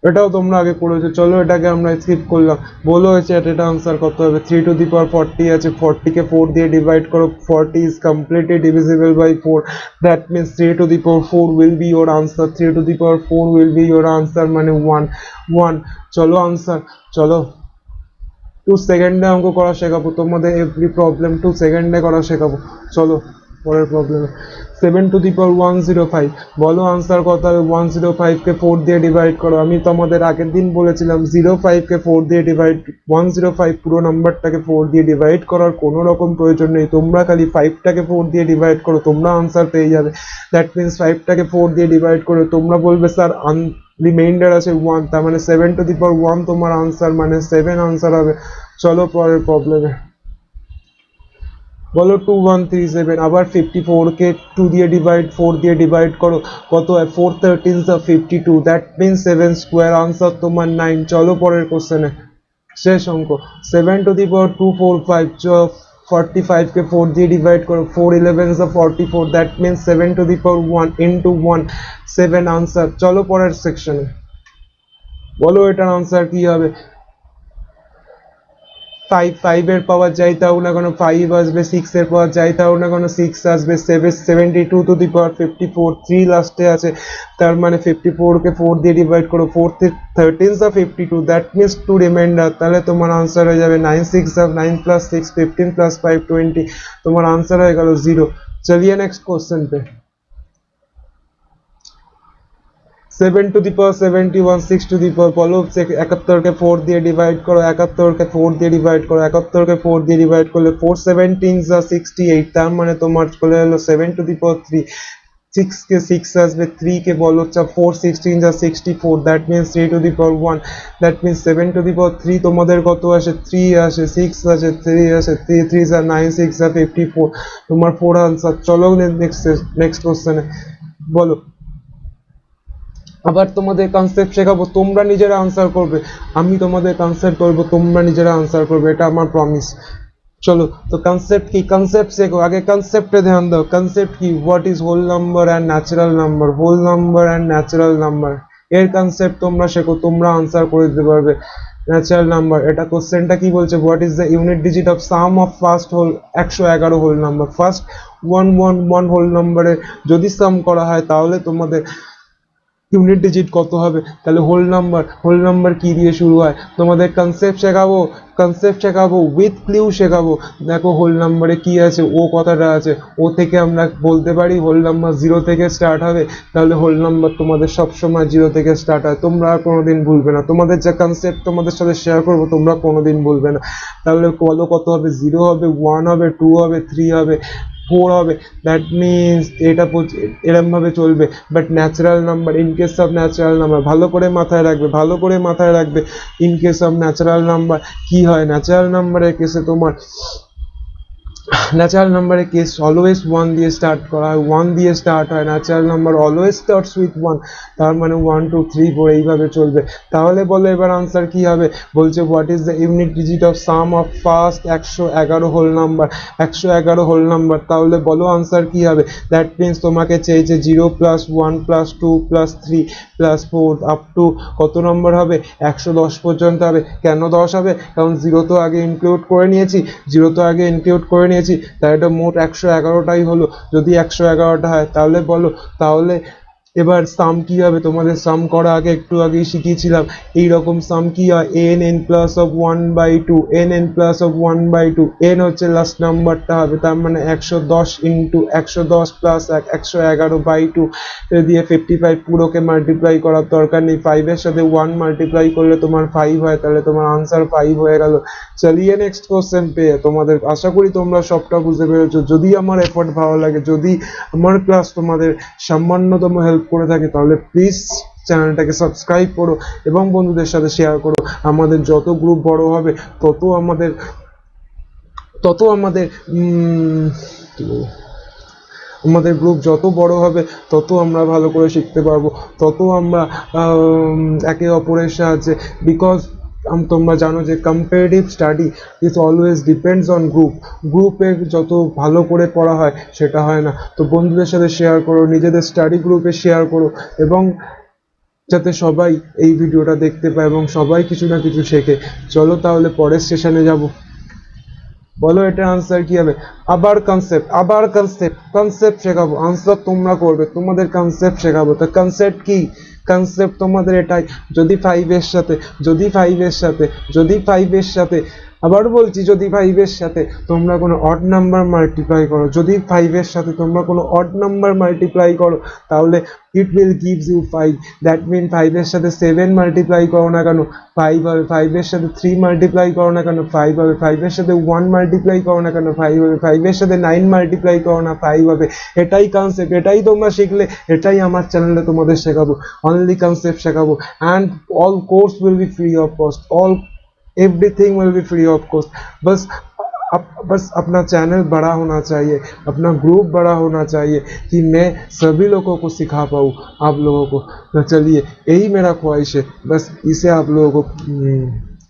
এটাও তোমরা আগে করেছো, চলো এটাকে আমরা স্কিপ করলাম। বলো হচ্ছে এটা আনসার কত হবে? 3 টু দি পাওয়ার 40 আছে, 40 কে 4 দিয়ে ডিভাইড করো। 40 is completely divisible by 4, that means 3 to the power 4 will be your answer। 3 to the power 4 will be your answer মানে 1 1। চলো আনসার, চলো 2 সেকেন্ডে অঙ্ক করা শেখাবো তোমাদের। এভরি প্রবলেম 2 সেকেন্ডে করা শেখাবো। চলো পরের প্রবলেমে, 7 টু দি পাওয়ার 105, বলো আনসার কত হবে? 105 কে 4 দিয়ে ডিভাইড করো। আমি তোমাদের আগের দিন বলেছিলাম 05 কে 4 দিয়ে ডিভাইড, 105 পুরো নাম্বারটাকে 4 দিয়ে ডিভাইড করার কোনো রকম প্রয়োজন নেই। তোমরা খালি 5টাকে 4 দিয়ে ডিভাইড করো, তোমরা আনসার পেয়ে যাবে। দ্যাট মিন্স 5টাকে 4 দিয়ে ডিভাইড করে তোমরা বলবে স্যার রিমাইন্ডার আছে 1, তার মানে 7 টু দি পাওয়ার 1 তোমার আনসার, মানে 7 আনসার হবে। চলো পরের প্রবলেমে, বলো 2137, আবার 54 কে 2 দিয়ে ডিভাইড 4 দিয়ে ডিভাইড করো, কত হয়? 4 13 52, দ্যাট মিন্স 7 স্কোয়ার, আনসার তোমার 9। চলো পরের কোশ্চেনে, শেষ অঙ্ক। 7 টু দি পাওয়ার 245, 45 কে 4 দিয়ে ডিভাইড করো। 4 11 44, that means 7 to the power 1 into 1, 7 answer. চলো পরের সেকশনে, বলো এটার আনসার কি হবে? 5 এর পাওয়ার যাই থাকুক না কেন 5 আসবে, 6 এর পাওয়ার যাই থাকুক না কেন 6 আসবে। 72 টু দি পাওয়ার 54, 3 লাস্টে আছে, তার মানে 54 কে 4 দিয়ে ডিভাইড করো। 4 13 52, দ্যাট মিন্স 2 রিমাইন্ডার, তাহলে তোমার আনসার হয়ে যাবে 9 6 9 প্লাস 6 15 প্লাস 5 20, তোমার আনসার হয়ে গেল 0। चलिए नेक्स्ट क्वेश्चन पे। 7 to the power 71, 6 to the power, বলো 71 কে 4 দিয়ে ডিভাইড করো, 71 কে 4 দিয়ে ডিভাইড করো, 71 কে 4 দিয়ে ডিভাইড করলে 4 17 68, তার মানে তোমার চলে এলো 7 to the power 3। 6 के 6 আসবে, 3 কে বলো 4 16 64, that means 3 to the power 1, that means 7 to the power 3 তোমাদের কত আসে, 3 আসে, 6 আসে, 3 আসে, 3 3 9, 6 54, তোমার 4 আনসার। চলো নেক্সট কোশ্চেনে বলো। আবার তোমাদের কনসেপ্ট শেখাবো, তোমরা নিজেরা আনসার করবে, আমি তোমাদের কনসেপ্ট বলবো, তোমরা নিজেরা আনসার করবে, এটা আমার প্রমিস। চলো তো কনসেপ্ট কি, কনসেপ্ট শেখো, আগে কনসেপ্টে ধ্যান দাও। কনসেপ্ট কি, what is whole number and natural number, whole number and natural number, এর কনসেপ্ট তোমরা শেখো, তোমরা আনসার করে দিতে পারবে। ন্যাচারাল নাম্বার, এটা কোশ্চেনটা কি বলছে, what is the unit digit of sum of first whole 111 whole number. First 111 whole নাম্বারে যদি সাম করা হয় তাহলে তোমাদের ইউনিট ডিজিট কত হবে, তাহলে হোল নাম্বার কি দিয়ে শুরু হয়, তোমাদের কনসেপ্ট শেখাবো উইথ ক্লিউ শেখাবো। দেখো হোল নাম্বারে কি আছে, ও কথাটা আছে, ও থেকে আমরা বলতে পারি হোল নাম্বার 0 থেকে স্টার্ট হবে, তাহলে হোল নাম্বার তোমাদের সবসময় 0 থেকে স্টার্ট হয়, তোমরা আর কোনোদিন ভুলবে না। তোমাদের যে কনসেপ্ট তোমাদের সাথে শেয়ার করবো তোমরা কোনোদিন ভুলবে না। তাহলে বলো কত হবে, 0 হবে, 1 হবে, 2 হবে, 3 হবে, 4 হবে, দ্যাট মিনস এটা এরম ভাবে চলবে। But natural number, in case of natural number ভালো করে মাথায় রাখবে, in case of natural number কি হয়, ন্যাচারাল নাম্বারের কেসে তোমার ন্যাচারাল নাম্বারের কেস অলওয়েজ 1 দিয়ে স্টার্ট করা হয়, 1 দিয়ে স্টার্ট হয়, natural number always starts with 1, তার মানে 1 2 3 4 এইভাবে চলবে। তাহলে বলো এবার আনসার কি হবে, বলছে what is the unit digit of sum of first 111 whole number, 111 whole number, তাহলে বলো আনসার কি হবে। দ্যাট মিনস তোমাকে চেয়েছে 0 + 1 + 2 + 3 + 4 আপ টু কত নম্বর হবে, 110 পর্যন্ত হবে। কেন 10 হবে, কারণ 0 তো আগে ইনক্লুড করে নিয়েছি, তাই এটা মোট 111টাই হলো। যদি 111টা হয় তাহলে বলো, তাহলে এবার সাম কি হবে, তোমাদের সাম করা আগে একটু আগেই শিখিয়েছিলাম, এইরকম সাম কি হয়, n plus of 1/2, n plus of 1/2, n হচ্ছে লাস্ট নাম্বারটা হবে, তার মানে 110 ইন্টু 110 প্লাস 111/2 দিয়ে 55, পুরোকে মাল্টিপ্লাই করার দরকার নেই, 5 এর সাথে 1 মাল্টিপ্লাই করলে তোমার 5 হয়, তাহলে তোমার আনসার 5 হয়ে গেল। চলিয়ে নেক্সট কোশ্চেন পেয়ে, তোমাদের আশা করি তোমরা সবটা বুঝতে পেরেছো। যদি আমার এফোর্ট ভালো লাগে, যদি আমার ক্লাস তোমাদের সামান্যতম হেল্প করে থাকে, তাহলে প্লিজ চ্যানেলটাকে সাবস্ক্রাইব করো এবং বন্ধুদের সাথে শেয়ার করো। আমাদের যত গ্রুপ বড় হবে তত আমাদের গ্রুপ যত বড় হবে তত আমরা ভালো করে শিখতে পারবো, তত আমরা একে অপরের সাহায্যে, বিকজ তোমরা জানো যে comparative study is always depends on গ্রুপে যত ভালো করে পড়া হয় সেটা হয় না। তো বন্ধুদের সাথে শেয়ার করো, নিজেদের স্টাডি গ্রুপে শেয়ার করো, এবং যাতে সবাই এই ভিডিওটা দেখতে পায় এবং সবাই কিছু না কিছু শেখে। চলো তাহলে পরের সেশনে যাব। বলো এটা আনসার কি হবে, আবার কনসেপ্ট শেখাবো, আনসার তোমরা করবে, তোমাদের কনসেপ্ট শেখাবো। তো কনসেপ্ট কি, কনসেপ্ট তোমাদের এটাই, যদি 5 এর সাথে আবার বলছি, যদি 5 এর সাথে তোমরা কোনো অড নাম্বার মাল্টিপ্লাই করো, যদি 5 এর সাথে তোমরা কোনো অড নাম্বার মাল্টিপ্লাই করো, তাহলে it will gives you 5, that mean 5 এর সাথে 7 মাল্টিপ্লাই করো না কেন 5 হবে, 5 এর সাথে 3 মাল্টিপ্লাই করো না কেন 5 হবে, 5 এর সাথে 1 মাল্টিপ্লাই করো না কেন 5 হবে, 5 এর সাথে 9 মাল্টিপ্লাই করো না 5 হবে। এটাই কনসেপ্ট, এটাই তোমরা শিখলে, এটাই আমার চ্যানেলে তোমাদের শেখাবো, অনলি কনসেপ্ট শেখাবো। And all course will be free of cost, everything will be free of cost. बस अपना चैनल बड़ा होना चाहिए, अपना ग्रुप बड़ा होना चाहिए, कि मैं सभी लोगों को सिखा पाऊँ आप लोगों को। तो चलिए यही मेरा ख्वाहिश है, बस इसे आप लोगों को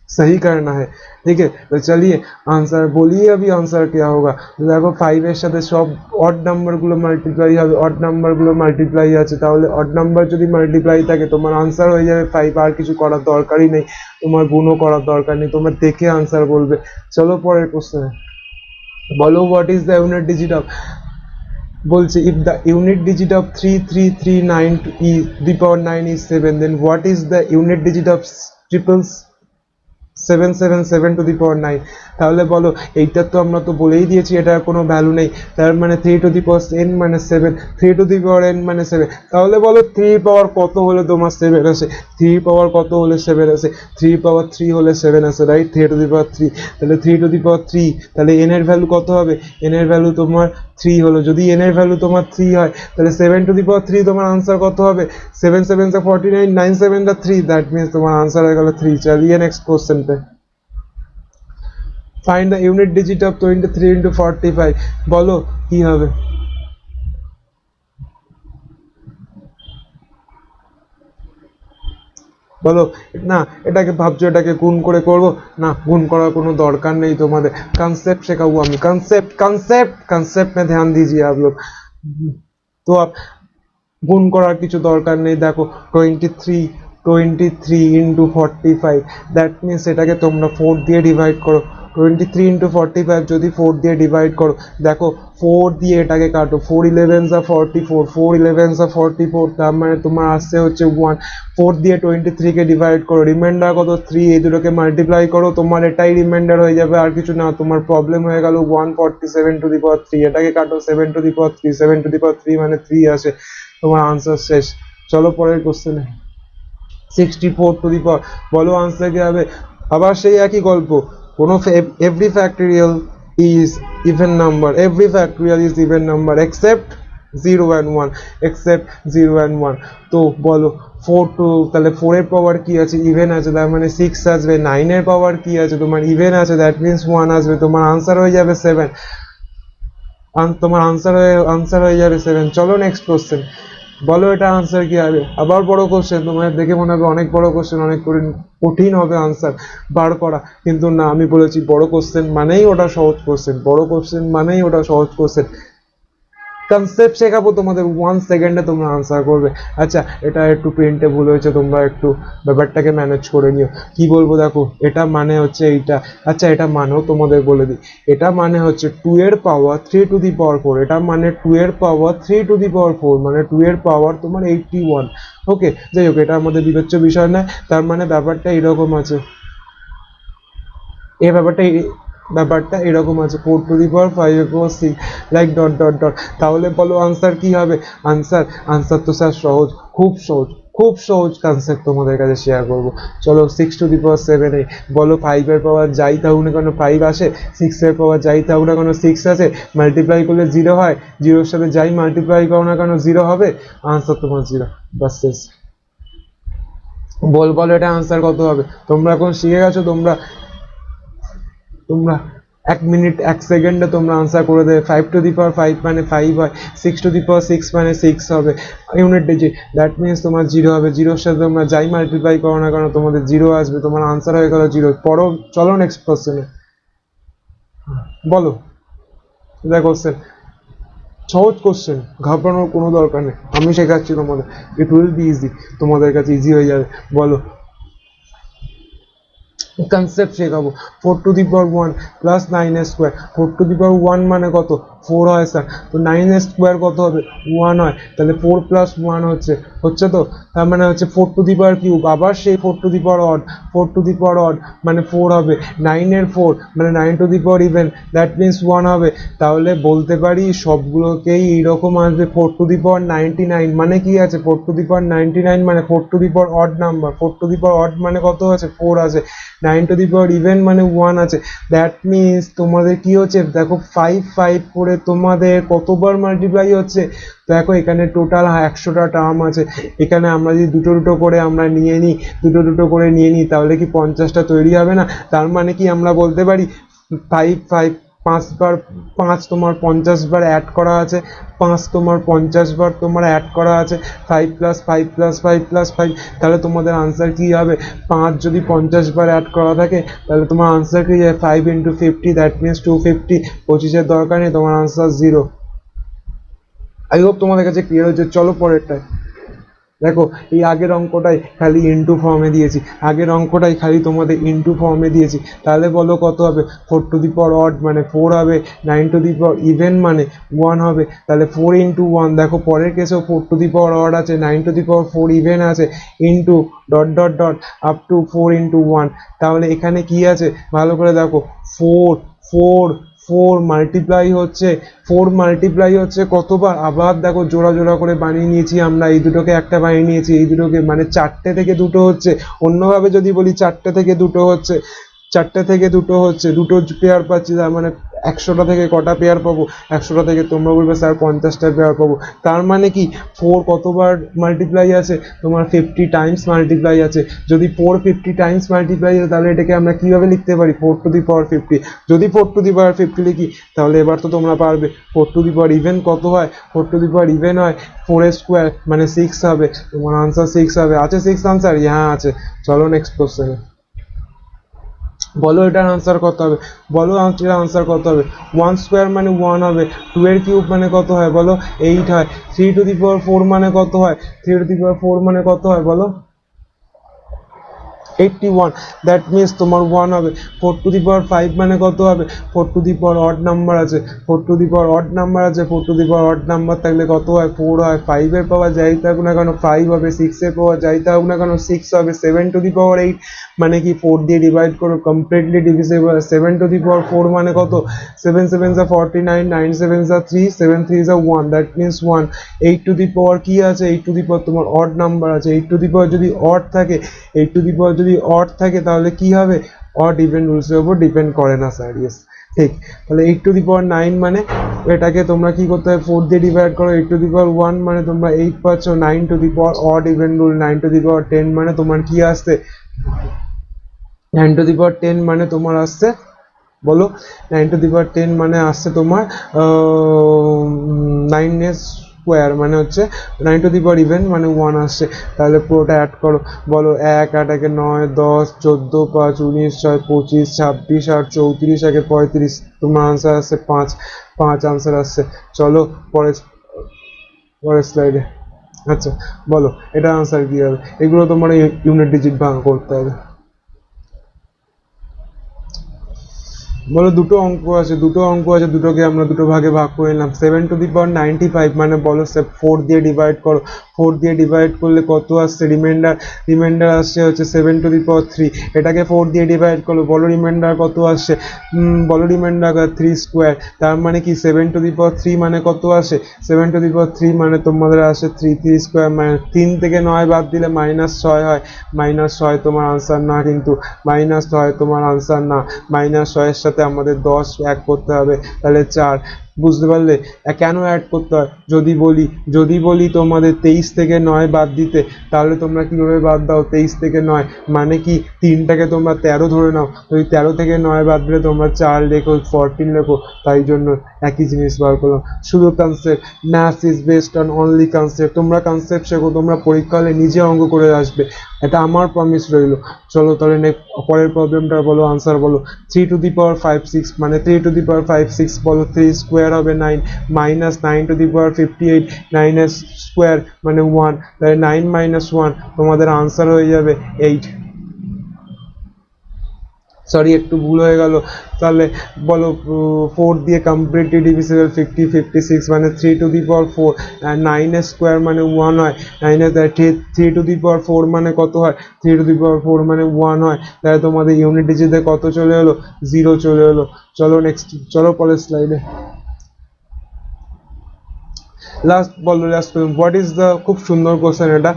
सही करना है, ठीक है। तो चलिए आंसर बोलिए, अभी आंसर क्या होगा। देखो 5 এর সাথে সব অড নাম্বারগুলো মাল্টিপ্লাই হবে, অড নাম্বারগুলো মাল্টিপ্লাই আছে, তাহলে অড নাম্বার যদি মাল্টিপ্লাই থাকে তোমার আনসার হয়ে যাবে 5, আর কিছু করার দরকারই নেই, তোমার গুণও করার দরকার নেই, তোমরা দেখে আনসার বলবে। চলো পরের কোশ্চেনে বলো, what is the unit digit of, বলছে if the unit digit of 3339 to the power 9 is 7, then what is the unit digit of triples, 7 to the power 9। তাহলে বলো এইটার তো আমরা তো বলেই দিয়েছি এটার কোনো ভ্যালু নেই, তার মানে 3 টু দি পাওয়ার n মানে 7, 3 টু দি পাওয়ার n মানে 7। তাহলে বলো 3 পাওয়ার কত হলে তোমার 7 আসে, 3 পাওয়ার কত হলে 7 আসে, 3 পাওয়ার 3 হলে 7 আসে, রাইট? 3 টু দি পাওয়ার 3, তাহলে 3 টু দি পাওয়ার 3, তাহলে n এর ভ্যালু কত হবে? n এর ভ্যালু তোমার 3 হলো। যদি n এর ভ্যালু তোমার 3 হয় তাহলে 7 টু দি পাওয়ার 3 তোমার আনসার কত হবে? 7 7 49, 9 7 3, দ্যাট মিন্স তোমার আনসার হয়ে গেল 3। চলিয়ে নেক্সট কোশ্চেন पे। Find the unit digit of 23 into 45, বলো কি হবে? বলো না, এটাকে ভাবছো এটাকে গুণ করে করব না, গুণ করার কোনো দরকার নেই তোমাদের, কনसेप्ट শেখাবো আমি, कॉन्सेप्ट कॉन्सेप्ट कॉन्सेप्ट में ध्यान दीजिए आप लोग। তো গুণ করার কিছু দরকার নেই। দেখো 23 ইন্টু 45, দ্যাট মিনস এটাকে তোমরা 4 দিয়ে ডিভাইড করো। 23 ইন্টু 45 যদি 4 দিয়ে ডিভাইড করো, দেখো 4 দিয়ে এটাকে কাটো, 4 11 44, 4 11 44, তার মানে তোমার আসছে হচ্ছে 1। 4 দিয়ে 23 কে ডিভাইড করো, রিমাইন্ডার কত 3, এই দুটোকে মাল্টিপ্লাই করো, তোমার এটাই রিমাইন্ডার হয়ে যাবে, আর কিছু না। তোমার প্রবলেম হয়ে গেল 147 টু দি পাওয়ার 3, এটাকে কাটো 7 to the power 3, 7 to the পাওয়ার 3 মানে 3 আসে, তোমার আনসার শেষ। চলো পরের কোশ্চেনে। 64 টু দি পাওয়ার, বলো আনসার কি হবে? আবার সেই একই গল্প, কোনো every factorial is even number, every factorial is even number except 0 and 1, except 0 and 1। তো বলো 4 টু, তাহলে 4 এর পাওয়ার কি আছে? ইভেন আছে, তার মানে 6 আসবে। 9 এর পাওয়ার কি আছে? তোমার ইভেন আছে, দ্যাট মিন্স 1 আসবে, তোমার আনসার হয়ে যাবে 7। তোমার আনসার হয়ে যাবে 7। চলো নেক্সট কোশ্চেন, বলো এটা আনসার কি হবে? আবার বড় কোশ্চেন, তোমার দেখে মনে হবে অনেক বড় কোশ্চেন, অনেক কঠিন হবে আনসার বার করা, কিন্তু না, আমি বলেছি বড় কোশ্চেন মানেই ওটা সহজ কোশ্চেন, বড় কোশ্চেন মানেই ওটা সহজ কোশ্চেন। কনসেপ্ট শেখাবো তোমাদের, 1 সেকেন্ডে তোমরা আনসার করবে। আচ্ছা এটা একটু প্রিন্টে ভুল হয়েছে, তোমরা একটু ব্যাপারটাকে ম্যানেজ করে নিও। কি বলবো দেখো, এটা মানে হচ্ছে এইটা। আচ্ছা এটা মানেও তোমাদের বলে দিই, এটা মানে হচ্ছে 2 এর পাওয়ার 3 টু দি পাওয়ার 4, এটা মানে 2 এর পাওয়ার 3 টু দি পাওয়ার 4, মানে 2 এর পাওয়ার তোমার 81। ওকে, যাই হোক এটা আমাদের বিবেচ্য বিষয় নয়। তার মানে ব্যাপারটা এরকম আছে, এই ব্যাপারটা এরকম আছে, 4 টু দি পাওয়ার 5 এর পাওয়ার 6, লাইক ডট ডট ডট। তাহলে বলো আনসার কি হবে? আনসার তো স্যার সহজ, খুব সহজ, খুব সহজ কনসেপ্ট তোমাদের কাছে শেয়ার করব। চলো 6 টু দি পাওয়ার 7 এ, বলো 5 এর পাওয়ার যাই থাকুক না কেন 5 আসে, 6 এর পাওয়ার যাই থাকুক না কেন 6 আসে, মাল্টিপ্লাই করলে 0 হয়, 0 এর সাথে যাই মাল্টিপ্লাই করো না কেন 0 হবে, আনসার তোমার 0, বাস শেষ। বলো এটা আনসার কত হবে? তোমরা এখন শিখে গেছো, তোমরা তোমরা 1 মিনিট 1 সেকেন্ডে তোমরা আনসার করে দেবে। 5 টু দি পাওয়ার 5 মানে 5 হয়, 6 টু দি পাওয়ার 6 মানে 6 হবে, ইউনিট ডিজিট, দ্যাট মিনস তোমার 0 হবে, 0 এর সাথে তোমরা যাই মাল্টিপ্লাই করো না কেন তোমাদের 0 আসবে, তোমার আনসার হয়ে গেল 0। পড়ো, চলো নেক্সট কোশ্চেনে। বলো দেখো কোশ্চেন, সহজ কোশ্চেন, ঘাবড়ানোর কোনো দরকার নেই, আমি শেখাচ্ছি তোমাদের, ইট উইল বি ইজি, তোমাদের কাছে ইজি হয়ে যাবে। বলো কনসেপ্ট শেখাবো। 4 টু দি পাওয়ার 1 প্লাস 9 এর স্কোয়ার, 4 টু দি পাওয়ার 1 মানে কত? 4 হয় স্যার, তো 9 এর স্কোয়ার কত হবে? 1 হয়, তাহলে 4 প্লাস 1 হচ্ছে তো, তার মানে হচ্ছে 4 টু দি পাওয়ার কিউব, আবার সেই 4 two the power odd, 4 two the power odd মানে 4 হবে, 9 এর 4 মানে 9 to the power even, that means 1 হবে। তাহলে বলতে পারি সবগুলোকেই এইরকম আসবে, 4 টু দি পাওয়ার 99 মানে কি আছে? 4 টু দি পাওয়ার 99 মানে 4 two the power odd number, 4 two the power odd মানে কত আছে? 4 আছে, 9 টু দি পাওয়ার ইভেন মানে 1 আছে, দ্যাট মিনস তোমাদের কি হচ্ছে দেখো 5 5 করে তোমাদের কতবার মাল্টিপ্লাই হচ্ছে? দেখো এখানে টোটাল 100টা টার্ম আছে, এখানে আমরা যদি দুটো দুটো করে আমরা নিয়ে নিই, তাহলে কি 50টা তৈরি হবে না? তার মানে কি আমরা বলতে পারি 5 5 5 বার 5 তোমার 50 বার অ্যাড করা আছে, 5 তোমার 50 বার তোমার অ্যাড করা আছে, 5 প্লাস 5 প্লাস 5 প্লাস 5, তাহলে তোমাদের আনসার কি হবে? 5 যদি 50 বার অ্যাড করা থাকে তাহলে তোমার আনসার কি হবে? 5 ইন্টু 50, দ্যাট মিনস 250, 25-এর দরকার নেই, তোমার আনসার 0। আই হোপ তোমাদের কাছে ক্লিয়ার হয়েছে। চলো পরেরটায়। দেখো এই আগের অঙ্কটাই খালি ইনটু ফর্মে দিয়েছি, আগের অঙ্কটাই খালি তোমাদের ইনটু ফর্মে দিয়েছি। তাহলে বলো কত হবে? 4 টু দি পাওয়ার অড মানে 4 হবে, 9 টু দি পাওয়ার ইভেন মানে 1 হবে। তাহলে 4 ইন্টু 1, দেখো পরের কেসেও 4 টু দি পাওয়ার অড আছে, 9 টু দি পাওয়ার 4 ইভেন আছে, into dot dot dot up to 4 into 1। তাহলে এখানে কি আছে ভালো করে দেখো, 4 4 4 মাল্টিপ্লাই হচ্ছে, 4 মাল্টিপ্লাই হচ্ছে কতবার? আবার দেখো জোড়া জোড়া করে বানিয়ে নিয়েছি আমরা, এই দুটোকে একটা বানিয়ে নিয়েছি, এই দুটোকে মানে 4টে থেকে দুটো হচ্ছে। অন্যভাবে যদি বলি 4টে থেকে দুটো হচ্ছে, 4টে থেকে দুটো হচ্ছে, দুটো পেয়ার পাচ্ছি, তার মানে 100টা থেকে কটা পেয়ার পাবো? 100টা থেকে তোমরা বলবে স্যার 50টা পেয়ার পাবো। তার মানে কি 4 কতবার মাল্টিপ্লাই আছে? তোমার 50 টাইমস মাল্টিপ্লাই আছে। যদি 4 50 টাইমস মাল্টিপ্লাই আছে তাহলে এটাকে আমরা কিভাবে লিখতে পারি? 4 টু দি পাওয়ার 50। যদি 4 টু দি পাওয়ার 50 লিখি তাহলে এবার তো তোমরা পারবে 4 টু দি পাওয়ার ইভেন কত হয়? 4 টু দি পাওয়ার ইভেন হয় 4 স্কোয়ার মানে 6 হবে। তোমার আনসার 6 হবে। আছে 6 আনসার? হ্যাঁ আছে। চলো নেক্সট কোশ্চেনে। বলো এটার আনসার কত হবে? বলো এটার আনসার কত হবে? 1 স্কোয়ার মানে 1 হবে, 2 এর কিউব মানে কত হয় বলো? 8 হয়। 3 টু দি পাওয়ার 4 মানে কত হয়? 3 টু দি পাওয়ার 4 মানে কত হয় বলো? 81। দ্যাট মিনস তোমার 1 হবে। 4 টু দি পাওয়ার 5 মানে কত হবে? 4 two the power odd number আছে, 4 two the power odd number আছে, 4 two the power odd number থাকলে কত হয়? 4 হয়। 5 এর পাওয়ার যাই থাকুক না কেন 5 হবে, 6 এর পাওয়ার যাই থাকুক না কেন 6 হবে। 7 টু দি পাওয়ার 8 মানে কি 4 দিয়ে ডিভাইড করো, কমপ্লিটলি ডিভিজিবল। 7 টু দি পাওয়ার 4 মানে কত? 7 7 যা 49, 9 7 যা 3, 7 3 যা 1, দ্যাট মিনস 1। 8 টু দি পাওয়ার কি আছে? 8 টু দি পাওয়ার তোমার অড নাম্বার আছে। 8 টু দি পাওয়ার যদি অড থাকে, 8 টু দি পাওয়ার যদি অড থাকে তাহলে কি হবে? অড ইভেন রুলসের উপর ডিপেন্ড করে না স্যার। ইয়েস ঠিক। তাহলে 8 টু দি পাওয়ার 9 মানে এটাকে তোমরা কি করতে হবে? 4 দিয়ে ডিভাইড করো। 8 টু দি পাওয়ার 1 মানে তোমরা 8 পাচ্ছ। 9 to the power odd even rule, 9 to the power 10 মানে তোমার কি আসছে? 9 টু দি পাওয়ার 10 মানে তোমার আসছে, বলো 9 টু দি পাওয়ার 10 মানে আসছে তোমার 9 এর স্কোয়ার মানে হচ্ছে 9 টু দি পাওয়ার ইভেন মানে 1 আসছে। তাহলে পুরোটা অ্যাড করো। বলো 1 8 একে 9 10 14 5 19 6 25 26 8 34 একে 35। তোমার আনসার আসছে 5, 5 আনসার আসছে। চলো পরের পরের স্লাইডে। আচ্ছা বলো এটা আনসার কি হবে? এগুলো তোমার ইউনিট ডিজিট ভাগ করতে হবে। বলো দুটো অঙ্ক আছে, দুটোকে আমরা দুটো ভাগে ভাগ করে নিলাম। 7 টু দি পাওয়ার 95 মানে বলো 4 দিয়ে ডিভাইড করো। 4 দিয়ে ডিভাইড করলে কত আসছে? রিমাইন্ডার আসছে হচ্ছে 7 টু দি পাওয়ার 3। এটাকে 4 দিয়ে ডিভাইড করো, বলো রিমাইন্ডার কত আসছে? বলো রিমাইন্ডার 3 স্কোয়ার। তার মানে কি 7 টু দি পাওয়ার 3 মানে কত আসে? 7 টু দি পাওয়ার 3 মানে তোমাদের আসে 3 স্কোয়ার, মানে 3 থেকে 9 বাদ দিলে -6 হয়। -6 তোমার আনসার না, কিন্তু -6 তোমার আনসার না। -6 এর সাথে আমাদের 10 অ্যাড করতে হবে, তাহলে 4। বুঝতে পারলে? কেন অ্যাড করতে হয়? যদি বলি তোমাদের 23 থেকে 9 বাদ দিতে, তাহলে তোমরা কিভাবে বাদ দাও 23 থেকে 9? মানে কি 3টাকে তোমরা 13 ধরে নাও, ওই 13 থেকে 9 বাদ দিলে তোমরা 4 লেখো, 14 লেখো, তাই জন্য একই জিনিস বার করলাম। শুধু concept, maths is based on only concept. তোমরা কনসেপ্ট শেখো, তোমরা পরীক্ষা হলে নিজে অঙ্ক করে আসবে, এটা আমার প্রমিস রইলো। চলো তাহলে পরের প্রবলেমটা বলো, আনসার বলো। 3 টু দি পাওয়ার 5 6 মানে 3 টু দি পাওয়ার 5 6 বলো। 3 স্কোয়ার হবে 9, মাইনাস 9 টু দি পাওয়ার 58, 9 এর স্কোয়ার মানে 1, তাহলে 9 - 1 তোমাদের আনসার হয়ে যাবে 8। সরি একটু ভুল হয়ে গেল। তাহলে বলো 4 দিয়ে কমপ্লিটলি ডিভিজিবল 50 56 মানে 3 টু দি পাওয়ার 4, 9 এর স্কোয়ার মানে 1 হয়। 9 এর 3 টু দি পাওয়ার 4 মানে কত হয়? 3 টু দি পাওয়ার 4 মানে 1 হয়। তাহলে তোমাদের ইউনিট ডিজিটে কত চলে এলো? 0 চলে এলো। চলো নেক্সট, চলো পরের স্লাইডে। লাস্ট বলো, লাস্ট হোয়াট ইজ দ্য, খুব সুন্দর কোশ্চেন এটা,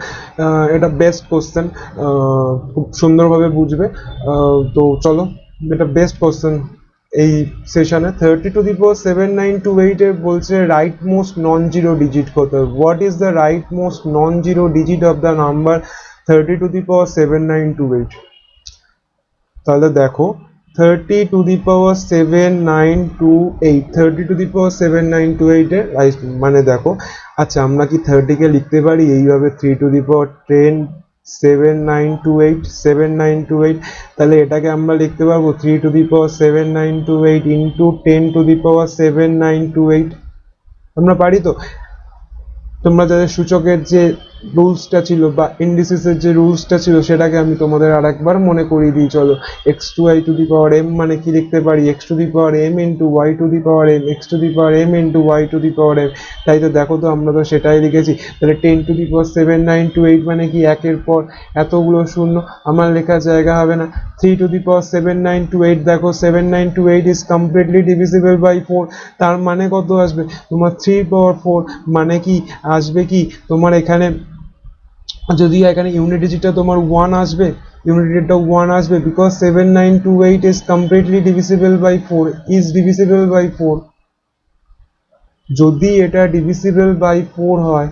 এটা বেস্ট কোশ্চেন, খুব সুন্দরভাবে বুঝবে। তো চলো, এটা বেস্ট কোশ্চেন এই সেশনে। 30 টু দি পাওয়ার 7928 এর বলছে right most non zero digit কত? What is the right most non zero digit of the number 30 to the power 7928? তাহলে দেখো 30 to the power 7928, 30 to the power 7928 এর মানে দেখো, আচ্ছা আমরা কি 30 কে লিখতে পারি এইভাবে 3 টু দি পাওয়ার 10 7928 7928? তাহলে এটাকে আমরা লিখতে পারবো 3 টু দি পাওয়ার 7928 ইন্টু 10 টু দি পাওয়ার 7928। আমরা পারি তো? তোমরা যাদের সূচকের যে রুলসটা ছিল বা ইন্ডিসিসের যে রুলসটা ছিল সেটাকে আমি তোমাদের আরেকবার মনে করিয়ে দিই। চলো, এক্স টু আই টু দি পাওয়ার এম মানে কি লিখতে পারি, x to the power m into y to the power m, x to the power m into y to the power m. তাই তো, দেখো তো আমরা তো সেটাই লিখেছি। তাহলে 10⁻792 মানে কি, একের পর এতগুলো শূন্য, আমার লেখার জায়গা হবে না। 3⁻792, দেখো 792 ইজ কমপ্লিটলি ডিভিজিবল বাই 4, তার মানে কত আসবে তোমার 3/4, মানে কি আসবে কি তোমার এখানে, যদি এখানে ইউনিট ডিজিটটা তোমার 1 আসবে, ইউনিট ডিজিটটা 1 আসবে, because 7928 is completely divisible by 4, is divisible by 4। যদি এটা ডিভিজিবল বাই 4 হয়,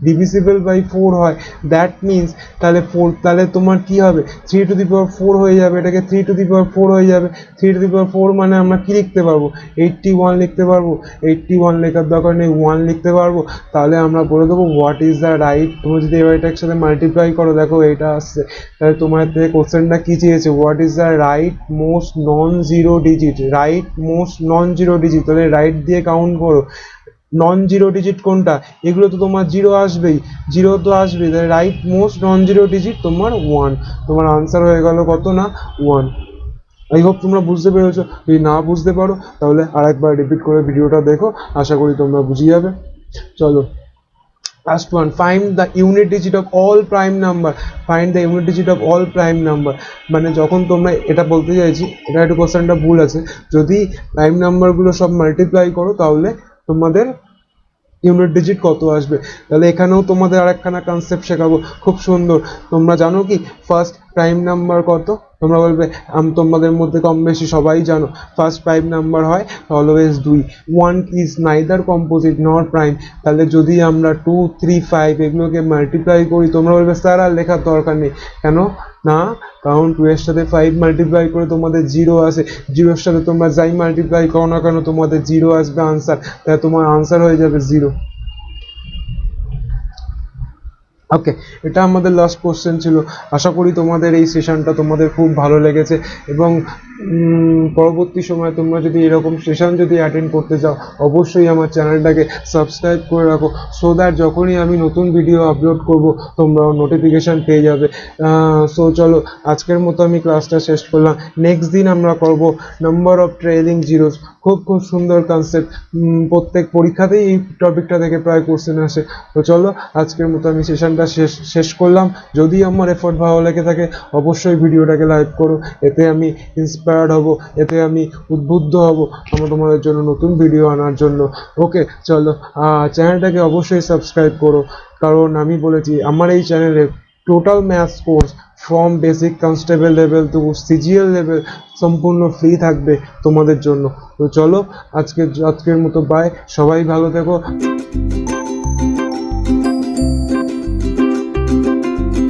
ডিভিজিবল বাই 4 হয়, দ্যাট মিনস তাহলে 4, তাহলে তোমার কি হবে, 3⁴ হয়ে যাবে, এটাকে 3⁴ হয়ে যাবে। 3⁴ মানে আমরা কি লিখতে পারবো, 81 লিখতে পারবো। 81 লেখার দরকার নেই, 1 লিখতে পারবো। তাহলে আমরা বলে দেবো হোয়াট ইজ দ্য রাইট, তুমি যদি এবার এটার সাথে মাল্টিপ্লাই করো, দেখো এটা আসছে, তাহলে তোমার থেকে কোশ্চেনটা কি চেয়েছে, what is the right most non zero digit, right most non zero digit. তাহলে রাইট দিয়ে কাউন্ট করো, নন জিরো ডিজিট কোনটা, এগুলো তো তোমার জিরো আসবেই, জিরো তো আসবেই, তাহলে right most non zero digit তোমার 1, তোমার আনসার হয়ে গেল কত না 1। আই হোপ তোমরা বুঝতে পেরেছো। যদি না বুঝতে পারো তাহলে আরেকবার রিপিট করে ভিডিওটা দেখো, আশা করি তোমরা বুঝে যাবে। চলো, last one, find the unit digit of all prime number, find the unit digit of all prime number. মানে যখন তোমরা এটা বলতে চাইছি, এটা একটু কোশ্চেনটা ভুল আছে, যদি প্রাইম নাম্বারগুলো সব মাল্টিপ্লাই করো তাহলে তোমাদের ইউনিট ডিজিট কত আসবে। তাহলে এখানেও তোমাদের আরেকখানা কনসেপ্ট শেখাবো, খুব সুন্দর। তোমরা জানো কি ফার্স্ট প্রাইম নাম্বার কত, তোমরা বলবে তোমাদের মধ্যে কম বেশি সবাই জানো, ফার্স্ট প্রাইম নাম্বার হয় অলওয়েজ 2, 1 ইজ নাইদার কম্পোজিট নর প্রাইম। তাহলে যদি আমরা 2, 3, 5 এগুলোকে মাল্টিপ্লাই করি, তোমরা বলবে স্যার আর লেখার দরকার নেই, কেন না, কারণ 2 এর সাথে 5 মাল্টিপ্লাই করে তোমাদের 0 আসে, 0 এর সাথে তোমরা যাই মাল্টিপ্লাই করো না কেন তোমাদের 0 আসবে আনসার, তাহলে তোমার আনসার হয়ে যাবে 0। ওকে, এটা আমাদের লাস্ট কোশ্চেন ছিল। আশা করি তোমাদের এই সেশনটা তোমাদের খুব ভালো লেগেছে, এবং পরবর্তী সময় তোমরা যদি এরকম সেশন যদি অ্যাটেন্ড করতে চাও, অবশ্যই আমার চ্যানেলটাকে সাবস্ক্রাইব করে রাখো, সো দ্যাট যখনই আমি নতুন ভিডিও আপলোড করব তোমরা নোটিফিকেশান পেয়ে যাবে। সো চলো, আজকের মতো আমি ক্লাসটা শেষ করলাম। নেক্সট দিন আমরা করব নাম্বার অফ ট্রেলিং জিরোস, খুব খুব সুন্দর কনসেপ্ট, প্রত্যেক পরীক্ষাতেই এই টপিকটা থেকে প্রায় কোশ্চেন আসে। তো চলো, আজকের মতো আমি সেশনটা শেষ করলাম। যদি আমার এফোর্ট ভালো লেগে থাকে অবশ্যই ভিডিওটাকে লাইক করো, এতে আমি ইন্সপায়ার্ড হব, এতে আমি উদ্বুদ্ধ হব তোমাদের জন্য নতুন ভিডিও আনার জন্য। ওকে চলো, চ্যানেলটাকে অবশ্যই সাবস্ক্রাইব করো, কারণ আমি বলেছি আমার এই চ্যানেলে total maths course from basic constable level to CGL level সম্পূর্ণ ফ্রি থাকবে তোমাদের জন্য। তো চলো, আজকের মতো বাই, সবাই ভালো থেকো।